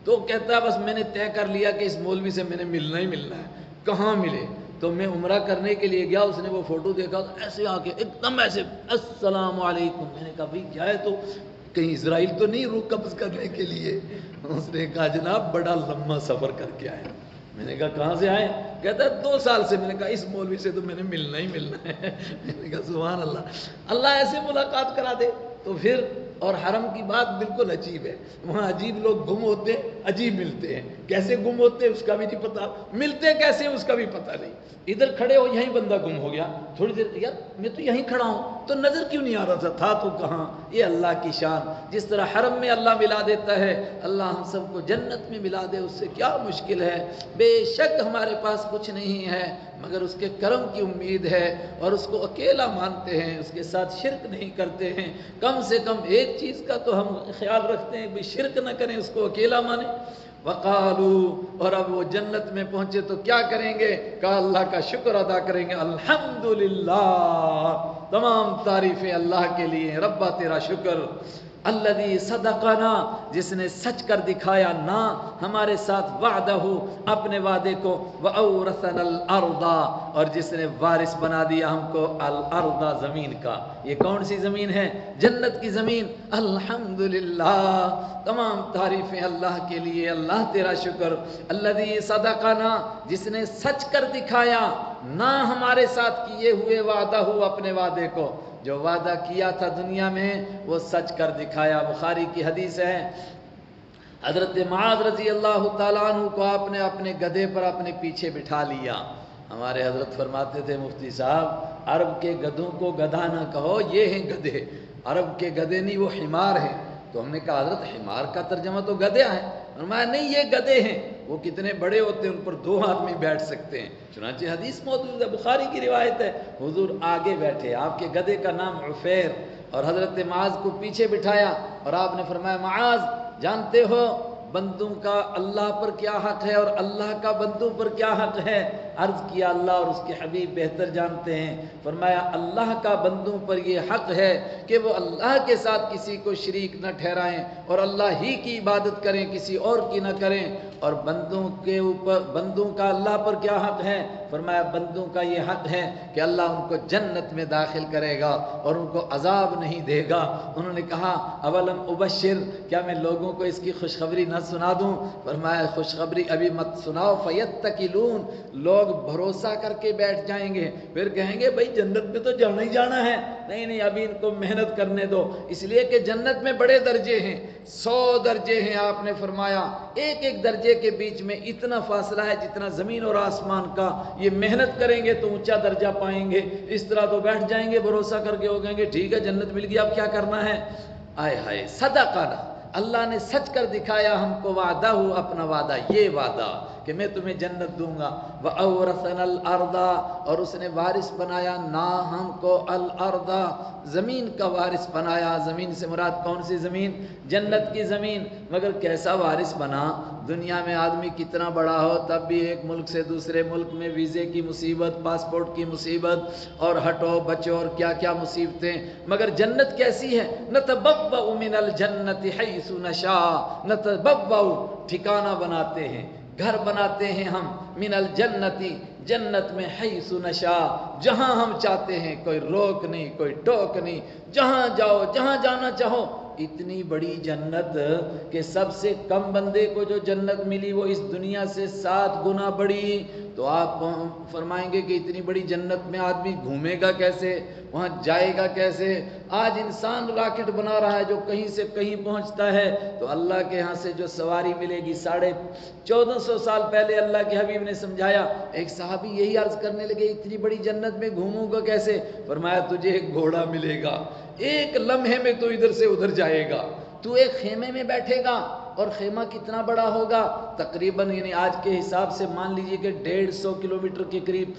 تو کہتا ہے بس میں نے طے کر لیا کہ اس مولوی سے میں نے ملنا ہی ملنا ہے. کہاں ملے؟ تو میں عمرہ کرنے کے لیے گیا، اس نے وہ فوٹو دیکھا تو ایسے آ کے ایک دم ایسے السلام علیکم. میں نے کہا بھائی کیا ہے؟ تو کہیں اسرائیل تو نہیں روح قبض کرنے کے لیے؟ اس نے کہا جناب بڑا لمبا سفر کر کے آئے. میں نے کہا کہاں سے آئے؟ کہتا ہے 2 سال سے. میں نے کہا اس مولوی سے تو میں نے ملنا ہی ملنا ہے. میں نے کہا سبحان اللہ، اللہ ایسے ملاقات کرا دے. تو پھر اور حرم کی بات بالکل عجیب ہے، وہاں عجیب لوگ گم ہوتے ہیں، عجیب ملتے ہیں. کیسے گم ہوتے ہیں اس کا بھی نہیں پتا، ملتے کیسے اس کا بھی پتا نہیں. ادھر کھڑے ہو یہیں بندہ گم ہو گیا، تھوڑی دیر یار میں تو یہیں کھڑا ہوں تو نظر کیوں نہیں آ رہا تھا تو کہاں. یہ اللہ کی شان. جس طرح حرم میں اللہ ملا دیتا ہے، اللہ ہم سب کو جنت میں ملا دے، اس سے کیا مشکل ہے. بے شک ہمارے پاس کچھ نہیں ہے مگر اس کے کرم کی امید ہے، اور اس کو اکیلا مانتے ہیں، اس کے ساتھ شرک نہیں کرتے ہیں. کم سے کم ایک چیز کا تو ہم خیال رکھتے ہیں کہ شرک نہ کریں، اس کو اکیلا مانیں. وقالو اور اب وہ جنت میں پہنچے تو کیا کریں گے؟ کہا اللہ کا شکر ادا کریں گے. الحمدللہ تمام تعریفیں اللہ کے لیے. ربا تیرا شکر. الذی صدقنا جس نے سچ کر دکھایا نا ہمارے ساتھ، وعدہ اپنے وعدے کو، وَأَوْرَثَنَا الْأَرْضَ اور جس نے وارث بنا دیا ہم کو الارض زمین کا. یہ کون سی زمین ہے؟ جنت کی زمین. الحمدللہ تمام تعریفیں اللہ کے لیے. اللہ تیرا شکر. الذی صدقنا جس نے سچ کر دکھایا نا ہمارے ساتھ کیے ہوئے وعدہ اپنے وعدے کو، جو وعدہ کیا تھا دنیا میں وہ سچ کر دکھایا. بخاری کی حدیث ہے، حضرت معاذ رضی اللہ تعالیٰ عنہ کو آپ نے اپنے گدھے پر اپنے پیچھے بٹھا لیا. ہمارے حضرت فرماتے تھے مفتی صاحب، عرب کے گدھوں کو گدھا نہ کہو، یہ ہیں گدھے. عرب کے گدھے نہیں، وہ حمار ہیں. تو ہم نے کہا حضرت حمار کا ترجمہ تو گدھے ہیں. فرمایا نہیں یہ گدھے ہیں. وہ کتنے بڑے ہوتے ہیں، ان پر 2 آدمی بیٹھ سکتے ہیں. چنانچہ حدیث موجود ہے، بخاری کی روایت ہے. حضور آگے بیٹھے، آپ کے گدھے کا نام عفیر، اور حضرت معاذ کو پیچھے بٹھایا اور آپ نے فرمایا معاذ جانتے ہو بندوں کا اللہ پر کیا حق ہے اور اللہ کا بندوں پر کیا حق ہے؟ عرض کیا اللہ اور اس کے حبیب بہتر جانتے ہیں. فرمایا اللہ کا بندوں پر یہ حق ہے کہ وہ اللہ کے ساتھ کسی کو شریک نہ ٹھہرائیں اور اللہ ہی کی عبادت کریں، کسی اور کی نہ کریں. اور بندوں کے اوپر، بندوں کا اللہ پر کیا حق ہے؟ فرمایا بندوں کا یہ حق ہے کہ اللہ ان کو جنت میں داخل کرے گا اور ان کو عذاب نہیں دے گا. انہوں نے کہا اولم ابشر، کیا میں لوگوں کو اس کی خوشخبری نہ سنا دوں؟ فرمایا خوشخبری ابھی مت سناؤ. فیتکلون، لوگ لوگ بھروسہ کر کے بیٹھ جائیں گے، پھر کہیں گے بھائی جنت میں تو جانا ہی جانا ہے، نہیں ابھی ان کو محنت کرنے دو، اس لیے کہ جنت میں بڑے درجے ہیں، 100 درجے ہیں۔ آپ نے فرمایا ایک ایک درجے کے بیچ میں اتنا فاصلہ ہے جتنا زمین اور آسمان کا، یہ محنت کریں گے تو اونچا درجہ پائیں گے، اس طرح تو بیٹھ جائیں گے بھروسہ کر کے، ہو کہیں گے ٹھیک ہے جنت مل گئی اب کیا کرنا ہے۔ آئے ہائے صدقنا، اللہ نے سچ کر دکھایا ہم کو، وعدہ ہو اپنا وعدہ، یہ وعدہ کہ میں تمہیں جنت دوں گا۔ وَأَوْرَثَنَا الْأَرْضَ، اور اس نے وارث بنایا نا ہم کو، الْأَرْضَ، زمین کا وارث بنایا۔ زمین سے مراد کون سی زمین؟ جنت کی زمین۔ مگر کیسا وارث بنا؟ دنیا میں آدمی کتنا بڑا ہو تب بھی ایک ملک سے دوسرے ملک میں ویزے کی مصیبت، پاسپورٹ کی مصیبت، اور ہٹو بچو اور کیا کیا مصیبتیں۔ مگر جنت کیسی ہے؟ نتبوأ من الجنت حیث نشاء، نتبوأ ٹھکانہ بناتے ہیں، گھر بناتے ہیں ہم، من الجنتی جنت میں، حیث نشاء جہاں ہم چاہتے ہیں، کوئی روک نہیں کوئی ٹوک نہیں، جہاں جاؤ جہاں جانا چاہو۔ اتنی بڑی جنت کہ سب سے کم بندے کو جو جنت ملی وہ اس دنیا سے 7 گنا بڑی، تو آپ فرمائیں گے کہ اتنی بڑی جنت میں آدمی گھومے گا کیسے، وہاں جائے گا کیسے؟ آج انسان راکٹ بنا رہا ہے جو کہیں سے کہیں پہنچتا ہے، تو اللہ کے ہاں سے جو سواری ملے گی، 1450 سال پہلے اللہ کے حبیب نے سمجھایا۔ ایک صحابی یہی عرض کرنے لگے اتنی بڑی جنت میں گھوموں گا کیسے؟ فرمایا تجھے ایک گھوڑا ملے گا، ایک لمحے میں تو ادھر سے ادھر جائے گا، تو ایک خیمے میں بیٹھے گا، اور خیمہ کتنا بڑا ہوگا؟ تقریباً یعنی آج کے حساب سے مان لیجئے کہ 150 کلومیٹر کے قریب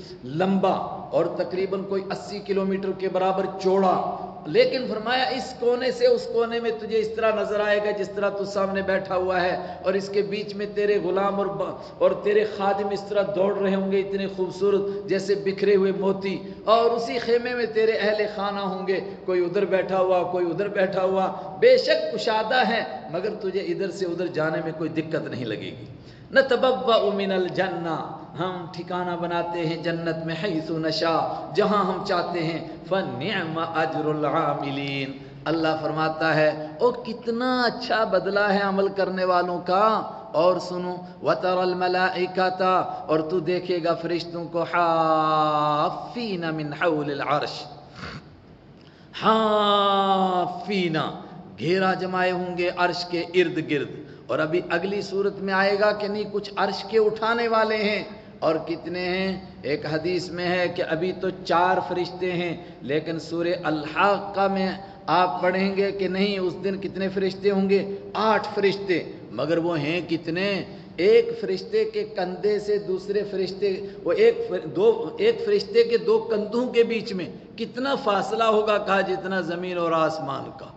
لمبا، اور تقریباً کوئی 80 کلومیٹر کے برابر چوڑا۔ لیکن فرمایا اس کونے سے اس کونے میں تجھے اس طرح نظر آئے گا جس طرح تو سامنے بیٹھا ہوا ہے، اور اس کے بیچ میں تیرے غلام اور تیرے خادم اس طرح دوڑ رہے ہوں گے، اتنے خوبصورت جیسے بکھرے ہوئے موتی، اور اسی خیمے میں تیرے اہل خانہ ہوں گے، کوئی ادھر بیٹھا ہوا کوئی ادھر بیٹھا ہوا، بے شک کشادہ ہے، مگر تجھے ادھر سے ادھر جانے میں کوئی دقت نہیں لگے گی۔ نتبوأ من الجنہ، ہم ٹھکانہ بناتے ہیں جنت میں، حیث نشاء جہاں ہم چاہتے ہیں، فنعم اجر العاملین، اللہ فرماتا ہے او کتنا اچھا بدلہ ہے عمل کرنے والوں کا۔ اور سنو، وَتَرَى الْمَلَائِكَةَ، اور تو دیکھے گا فرشتوں کو، حافین من حول العرش، حافین گھیرا جمائے ہوں گے عرش کے ارد گرد۔ اور ابھی اگلی صورت میں آئے گا کہ نہیں کچھ عرش کے اٹھانے والے ہیں، اور کتنے ہیں؟ ایک حدیث میں ہے کہ ابھی تو 4 فرشتے ہیں، لیکن سورہ الحاقہ میں آپ پڑھیں گے کہ نہیں اس دن کتنے فرشتے ہوں گے؟ 8 فرشتے، مگر وہ ہیں کتنے؟ ایک فرشتے کے کندھے سے دوسرے فرشتے، وہ ایک فرشتے کے 2 کندھوں کے بیچ میں کتنا فاصلہ ہوگا؟ کہا جتنا زمین اور آسمان کا،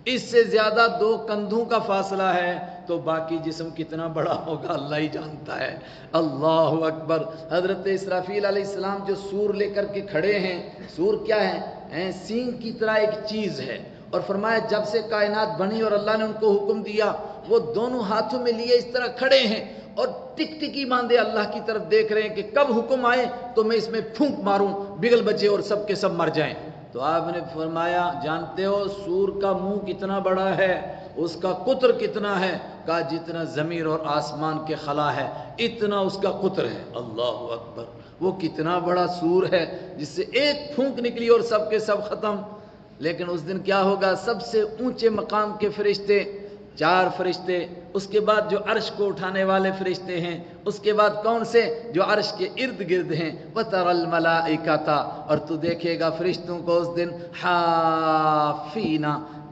اس سے زیادہ 2 کندھوں کا فاصلہ ہے، تو باقی جسم کتنا بڑا ہوگا اللہ ہی جانتا ہے۔ اللہ اکبر۔ حضرت اسرافیل علیہ السلام جو سور لے کر کے کھڑے ہیں، سور کیا ہے؟ سینگ کی طرح ایک چیز ہے، اور فرمایا جب سے کائنات بنی اور اللہ نے ان کو حکم دیا، وہ دونوں ہاتھوں میں لیے اس طرح کھڑے ہیں، اور ٹک ٹکی باندھے اللہ کی طرف دیکھ رہے ہیں کہ کب حکم آئے تو میں اس میں پھونک ماروں، بگل بچے اور سب کے سب مر جائیں۔ تو آپ نے فرمایا جانتے ہو سور کا منہ کتنا بڑا ہے، اس کا قطر کتنا ہے؟ کہا جتنا زمین اور آسمان کے خلا ہے اتنا اس کا قطر ہے۔ اللہ اکبر۔ وہ کتنا بڑا سور ہے جس سے ایک پھونک نکلی اور سب کے سب ختم۔ لیکن اس دن کیا ہوگا؟ سب سے اونچے مقام کے فرشتے 4 فرشتے، اس کے بعد جو عرش کو اٹھانے والے فرشتے ہیں، اس کے بعد کون سے؟ جو عرش کے ارد گرد ہیں، وَتَرَى الْمَلَائِكَةَ، اور تو دیکھے گا فرشتوں کو اس دن، حافین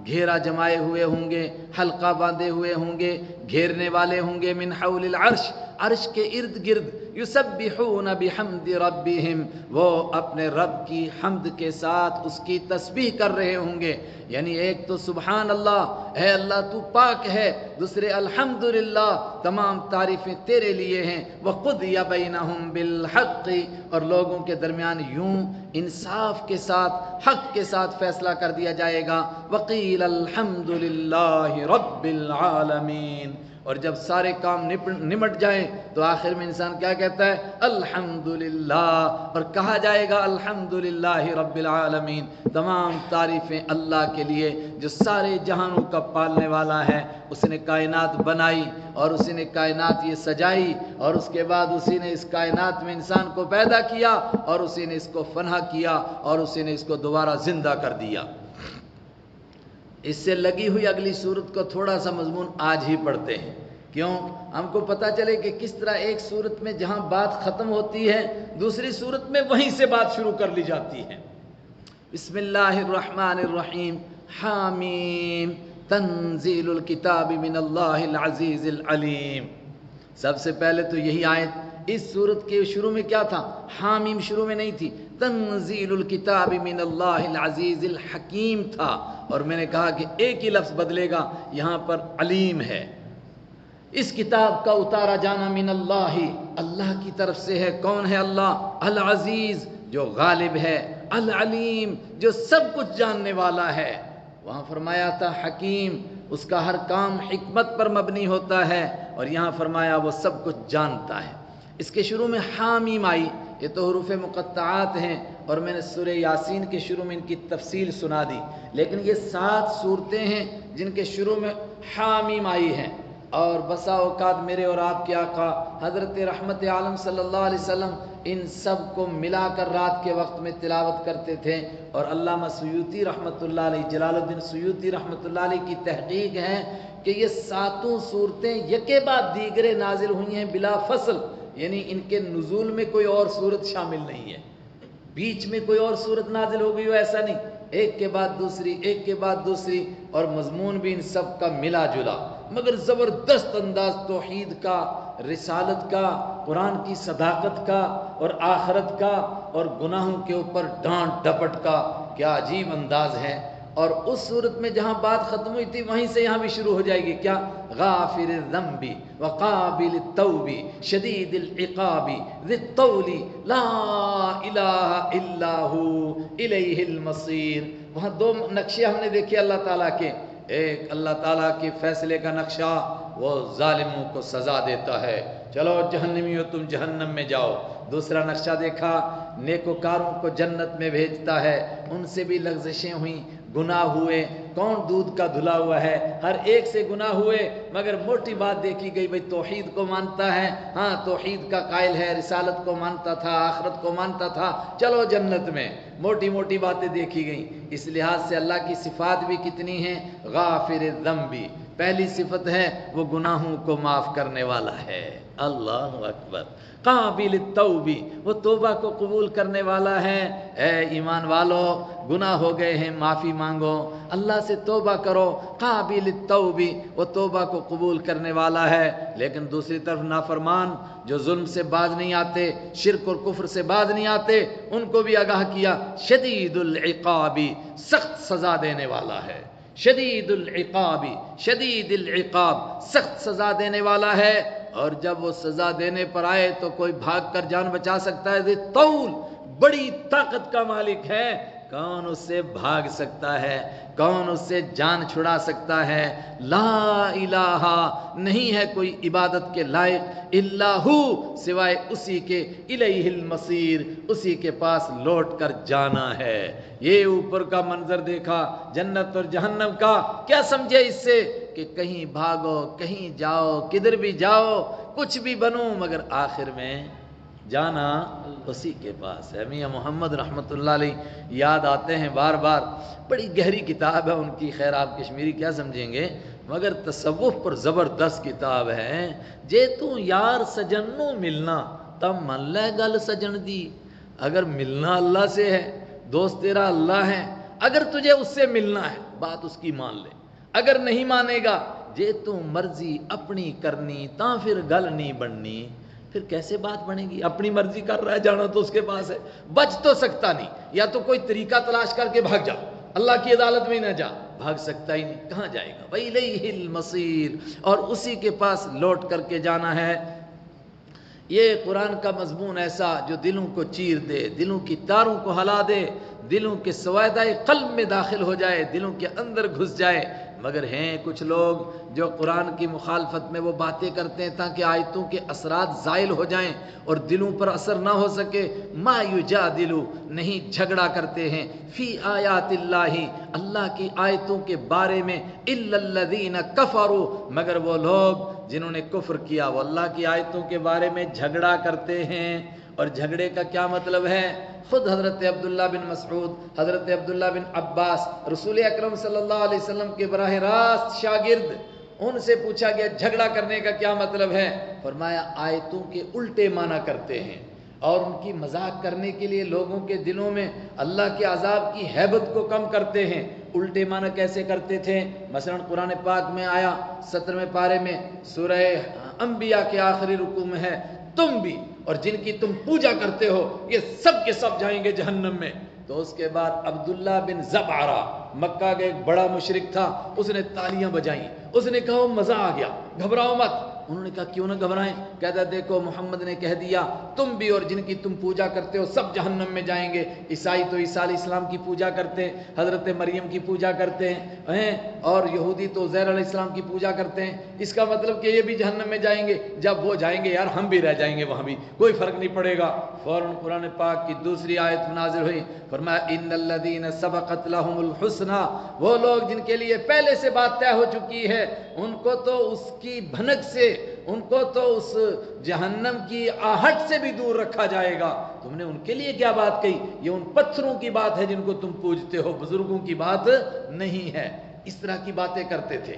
گھیرا جمائے ہوئے ہوں گے، حلقہ باندھے ہوئے ہوں گے، گھیرنے والے ہوں گے، من حول العرش عرش کے ارد گرد، یسبحون بحمد ربہم، وہ اپنے رب کی حمد کے ساتھ اس کی تسبیح کر رہے ہوں گے۔ یعنی ایک تو سبحان اللہ، اے اللہ تو پاک ہے، دوسرے الحمدللہ تمام تعریفیں تیرے لیے ہیں، وَقُضِیَ بَیْنَهُم بِالْحَقِّ، اور لوگوں کے درمیان یوں انصاف کے ساتھ حق کے ساتھ فیصلہ کر دیا جائے گا، وَقِیلَ الْحَمْدُ لِلَّهِ رَبِّ الْعَالَمِينَ، اور جب سارے کام نمٹ جائیں تو آخر میں انسان کیا کہتا ہے؟ الحمدللہ، اور کہا جائے گا الحمدللہ رب العالمین، تمام تعریفیں اللہ کے لیے جو سارے جہانوں کا پالنے والا ہے۔ اس نے کائنات بنائی اور اسی نے کائنات یہ سجائی، اور اس کے بعد اسی نے اس کائنات میں انسان کو پیدا کیا، اور اسی نے اس کو فنا کیا، اور اسی نے اس کو دوبارہ زندہ کر دیا۔ اس سے لگی ہوئی اگلی صورت کو تھوڑا سا مضمون آج ہی پڑھتے ہیں، کیوں؟ ہم کو پتہ چلے کہ کس طرح ایک صورت میں جہاں بات ختم ہوتی ہے دوسری صورت میں وہیں سے بات شروع کر لی جاتی ہے۔ بسم اللہ الرحمن الرحیم، حامیم، تنزیل الکتاب من اللہ العزیز العلیم۔ سب سے پہلے تو یہی آیت، اس صورت کے شروع میں کیا تھا؟ حامیم شروع میں نہیں تھی، تنزیل الکتاب من اللہ العزیز الحکیم تھا، اور میں نے کہا کہ ایک ہی لفظ بدلے گا، یہاں پر علیم ہے۔ اس کتاب کا اتارا جانا من اللہ، اللہ کی طرف سے ہے۔ کون ہے اللہ؟ العزیز، جو غالب ہے، العلیم، جو سب کچھ جاننے والا ہے۔ وہاں فرمایا تھا حکیم، اس کا ہر کام حکمت پر مبنی ہوتا ہے، اور یہاں فرمایا وہ سب کچھ جانتا ہے۔ اس کے شروع میں حامیم آئی، یہ تو حروف مقطعات ہیں، اور میں نے سورہ یاسین کے شروع میں ان کی تفصیل سنا دی، لیکن یہ 7 صورتیں ہیں جن کے شروع میں حامیم آئی ہیں، اور بسا اوقات میرے اور آپ کے آقا حضرت رحمت عالم صلی اللہ علیہ وسلم ان سب کو ملا کر رات کے وقت میں تلاوت کرتے تھے، اور علامہ سیوطی رحمۃ اللہ علیہ، جلال الدین سیوطی رحمۃ اللہ علیہ کی تحقیق ہے کہ یہ 7 صورتیں یکے بعد دیگرے نازل ہوئی ہیں بلا فصل، یعنی ان کے نزول میں کوئی اور صورت شامل نہیں ہے، بیچ میں کوئی اور صورت نازل ہو گئی ہو ایسا نہیں، ایک کے بعد دوسری، ایک کے بعد دوسری، اور مضمون بھی ان سب کا ملا جلا، مگر زبردست انداز توحید کا، رسالت کا، قرآن کی صداقت کا، اور آخرت کا، اور گناہوں کے اوپر ڈانٹ ڈپٹ کا، کیا عجیب انداز ہے۔ اور اس صورت میں جہاں بات ختم ہوئی تھی وہیں سے یہاں بھی شروع ہو جائے گی، کیا؟ غافر الذنب وقابل التوب شدید العقاب ذی الطول لا الہ الا ہو الیہ المصیر۔ وہاں 2 نقشے ہم نے دیکھے اللہ تعالیٰ کے، ایک اللہ تعالیٰ کے فیصلے کا نقشہ، وہ ظالموں کو سزا دیتا ہے، چلو جہنمیوں تم جہنم میں جاؤ۔ دوسرا نقشہ دیکھا، نیکوکاروں کو جنت میں بھیجتا ہے، ان سے بھی لغزشیں ہوئیں، گناہ ہوئے، کون دودھ کا دھلا ہوا ہے، ہر ایک سے گناہ ہوئے، مگر موٹی بات دیکھی گئی، بھئی توحید کو مانتا ہے، ہاں توحید کا قائل ہے، رسالت کو مانتا تھا، آخرت کو مانتا تھا، چلو جنت میں۔ موٹی موٹی باتیں دیکھی گئیں۔ اس لحاظ سے اللہ کی صفات بھی کتنی ہیں؟ غافر الذنب، پہلی صفت ہے وہ گناہوں کو معاف کرنے والا ہے، اللہ اکبر۔ قابل التوب، وہ توبہ کو قبول کرنے والا ہے۔ اے ایمان والو، گناہ ہو گئے ہیں، معافی مانگو، اللہ سے توبہ کرو۔ قابل التوب، وہ توبہ کو قبول کرنے والا ہے۔ لیکن دوسری طرف نافرمان جو ظلم سے باز نہیں آتے، شرک اور کفر سے باز نہیں آتے، ان کو بھی آگاہ کیا، شدید العقاب، سخت سزا دینے والا ہے۔ شدید العقاب، شدید العقاب، سخت سزا دینے والا ہے۔ اور جب وہ سزا دینے پر آئے تو کوئی بھاگ کر جان بچا سکتا ہے؟ ذی طول، بڑی طاقت کا مالک ہے، کون اس سے بھاگ سکتا ہے؟ کون اس سے جان چھڑا سکتا ہے؟ لا الہ، نہیں ہے کوئی عبادت کے لائق، الا ہو، سوائے اسی کے، الیہ المصیر، اسی کے پاس لوٹ کر جانا ہے۔ یہ اوپر کا منظر دیکھا جنت اور جہنم کا، کیا سمجھے اس سے؟ کہ کہیں بھاگو، کہیں جاؤ، کدھر بھی جاؤ، کچھ بھی بنو، مگر آخر میں جانا اسی کے پاس ہے۔ میاں محمد رحمت اللہ علیہ یاد آتے ہیں بار بار، بڑی گہری کتاب ہے ان کی، خیر آپ کشمیری کیا سمجھیں گے، مگر تصوف پر زبردست کتاب ہے۔ جے تو یار سجنوں ملنا تب من لے گل سجن دی، اگر ملنا اللہ سے ہے، دوست تیرا اللہ ہے، اگر تجھے اس سے ملنا ہے بات اس کی مان لے، اگر نہیں مانے گا جے تو مرضی اپنی کرنی تاں پھر گل نہیں بننی، پھر کیسے بات بنے گی؟ اپنی مرضی کر رہا ہے، جانا تو اس کے پاس ہے، بچ تو سکتا نہیں، یا تو کوئی طریقہ تلاش کر کے بھاگ جا، اللہ کی عدالت میں نہ جا، بھاگ سکتا ہی نہیں، کہاں جائے گا؟ وَإِلَيْهِ الْمَصِيرُ، اور اسی کے پاس لوٹ کر کے جانا ہے۔ یہ قرآن کا مضمون ایسا جو دلوں کو چیر دے، دلوں کی تاروں کو ہلا دے، دلوں کے سویدائے قلب میں داخل ہو جائے، دلوں کے اندر گھس جائے۔ مگر ہیں کچھ لوگ جو قرآن کی مخالفت میں وہ باتیں کرتے ہیں تاکہ آیتوں کے اثرات زائل ہو جائیں اور دلوں پر اثر نہ ہو سکے۔ ما یجادلو، نہیں جھگڑا کرتے ہیں، فی آیات اللہ، اللہ کی آیتوں کے بارے میں، الا الذین کفروا، مگر وہ لوگ جنہوں نے کفر کیا وہ اللہ کی آیتوں کے بارے میں جھگڑا کرتے ہیں۔ اور جھگڑے کا کیا مطلب ہے؟ خود حضرت عبداللہ بن مسعود، حضرت عبداللہ بن عباس، رسول اکرم صلی اللہ علیہ وسلم کے براہ راست شاگرد، ان سے پوچھا گیا جھگڑا کرنے کا کیا مطلب ہے؟ فرمایا آیتوں کے الٹے معنی کرتے ہیں اور ان کی مذاق کرنے کے لیے لوگوں کے دلوں میں اللہ کے عذاب کی ہیبت کو کم کرتے ہیں۔ الٹے معنی کیسے کرتے تھے؟ مثلا قرآن پاک میں آیا 17ویں پارے میں سورہ انبیاء کے آخری رکوع میں ہے، تم بھی اور جن کی تم پوجا کرتے ہو یہ سب کے سب جائیں گے جہنم میں۔ تو اس کے بعد عبداللہ بن زبعرہ، مکہ کا ایک بڑا مشرک تھا، اس نے تالیاں بجائیں، اس نے کہا مزہ آ گیا، گھبراؤ مت۔ انہوں نے کہا کیوں نہ گھبرائیں؟ کہتا دیکھو محمد نے کہہ دیا تم بھی اور جن کی تم پوجا کرتے ہو سب جہنم میں جائیں گے۔ عیسائی تو عیسیٰ علیہ السلام کی پوجا کرتے ہیں، حضرت مریم کی پوجا کرتے ہیں، اور یہودی تو عزیر علیہ السلام کی پوجا کرتے ہیں، اس کا مطلب کہ یہ بھی جہنم میں جائیں گے۔ جب وہ جائیں گے یار ہم بھی رہ جائیں گے وہاں بھی، کوئی فرق نہیں پڑے گا۔ فوراً قرآن پاک کی دوسری آیت نازل ہوئی، فرمایا ان الذین سبقت لهم الحسنی، وہ لوگ جن کے لیے پہلے سے بات طے ہو چکی ہے ان کو تو اس کی بھنک سے، ان کو تو اس جہنم کی آہٹ سے بھی دور رکھا جائے گا۔ تم نے ان کے لیے کیا بات کہی؟ یہ ان پتھروں کی بات ہے جن کو تم پوجتے ہو، بزرگوں کی بات نہیں ہے۔ اس طرح کی باتیں کرتے تھے۔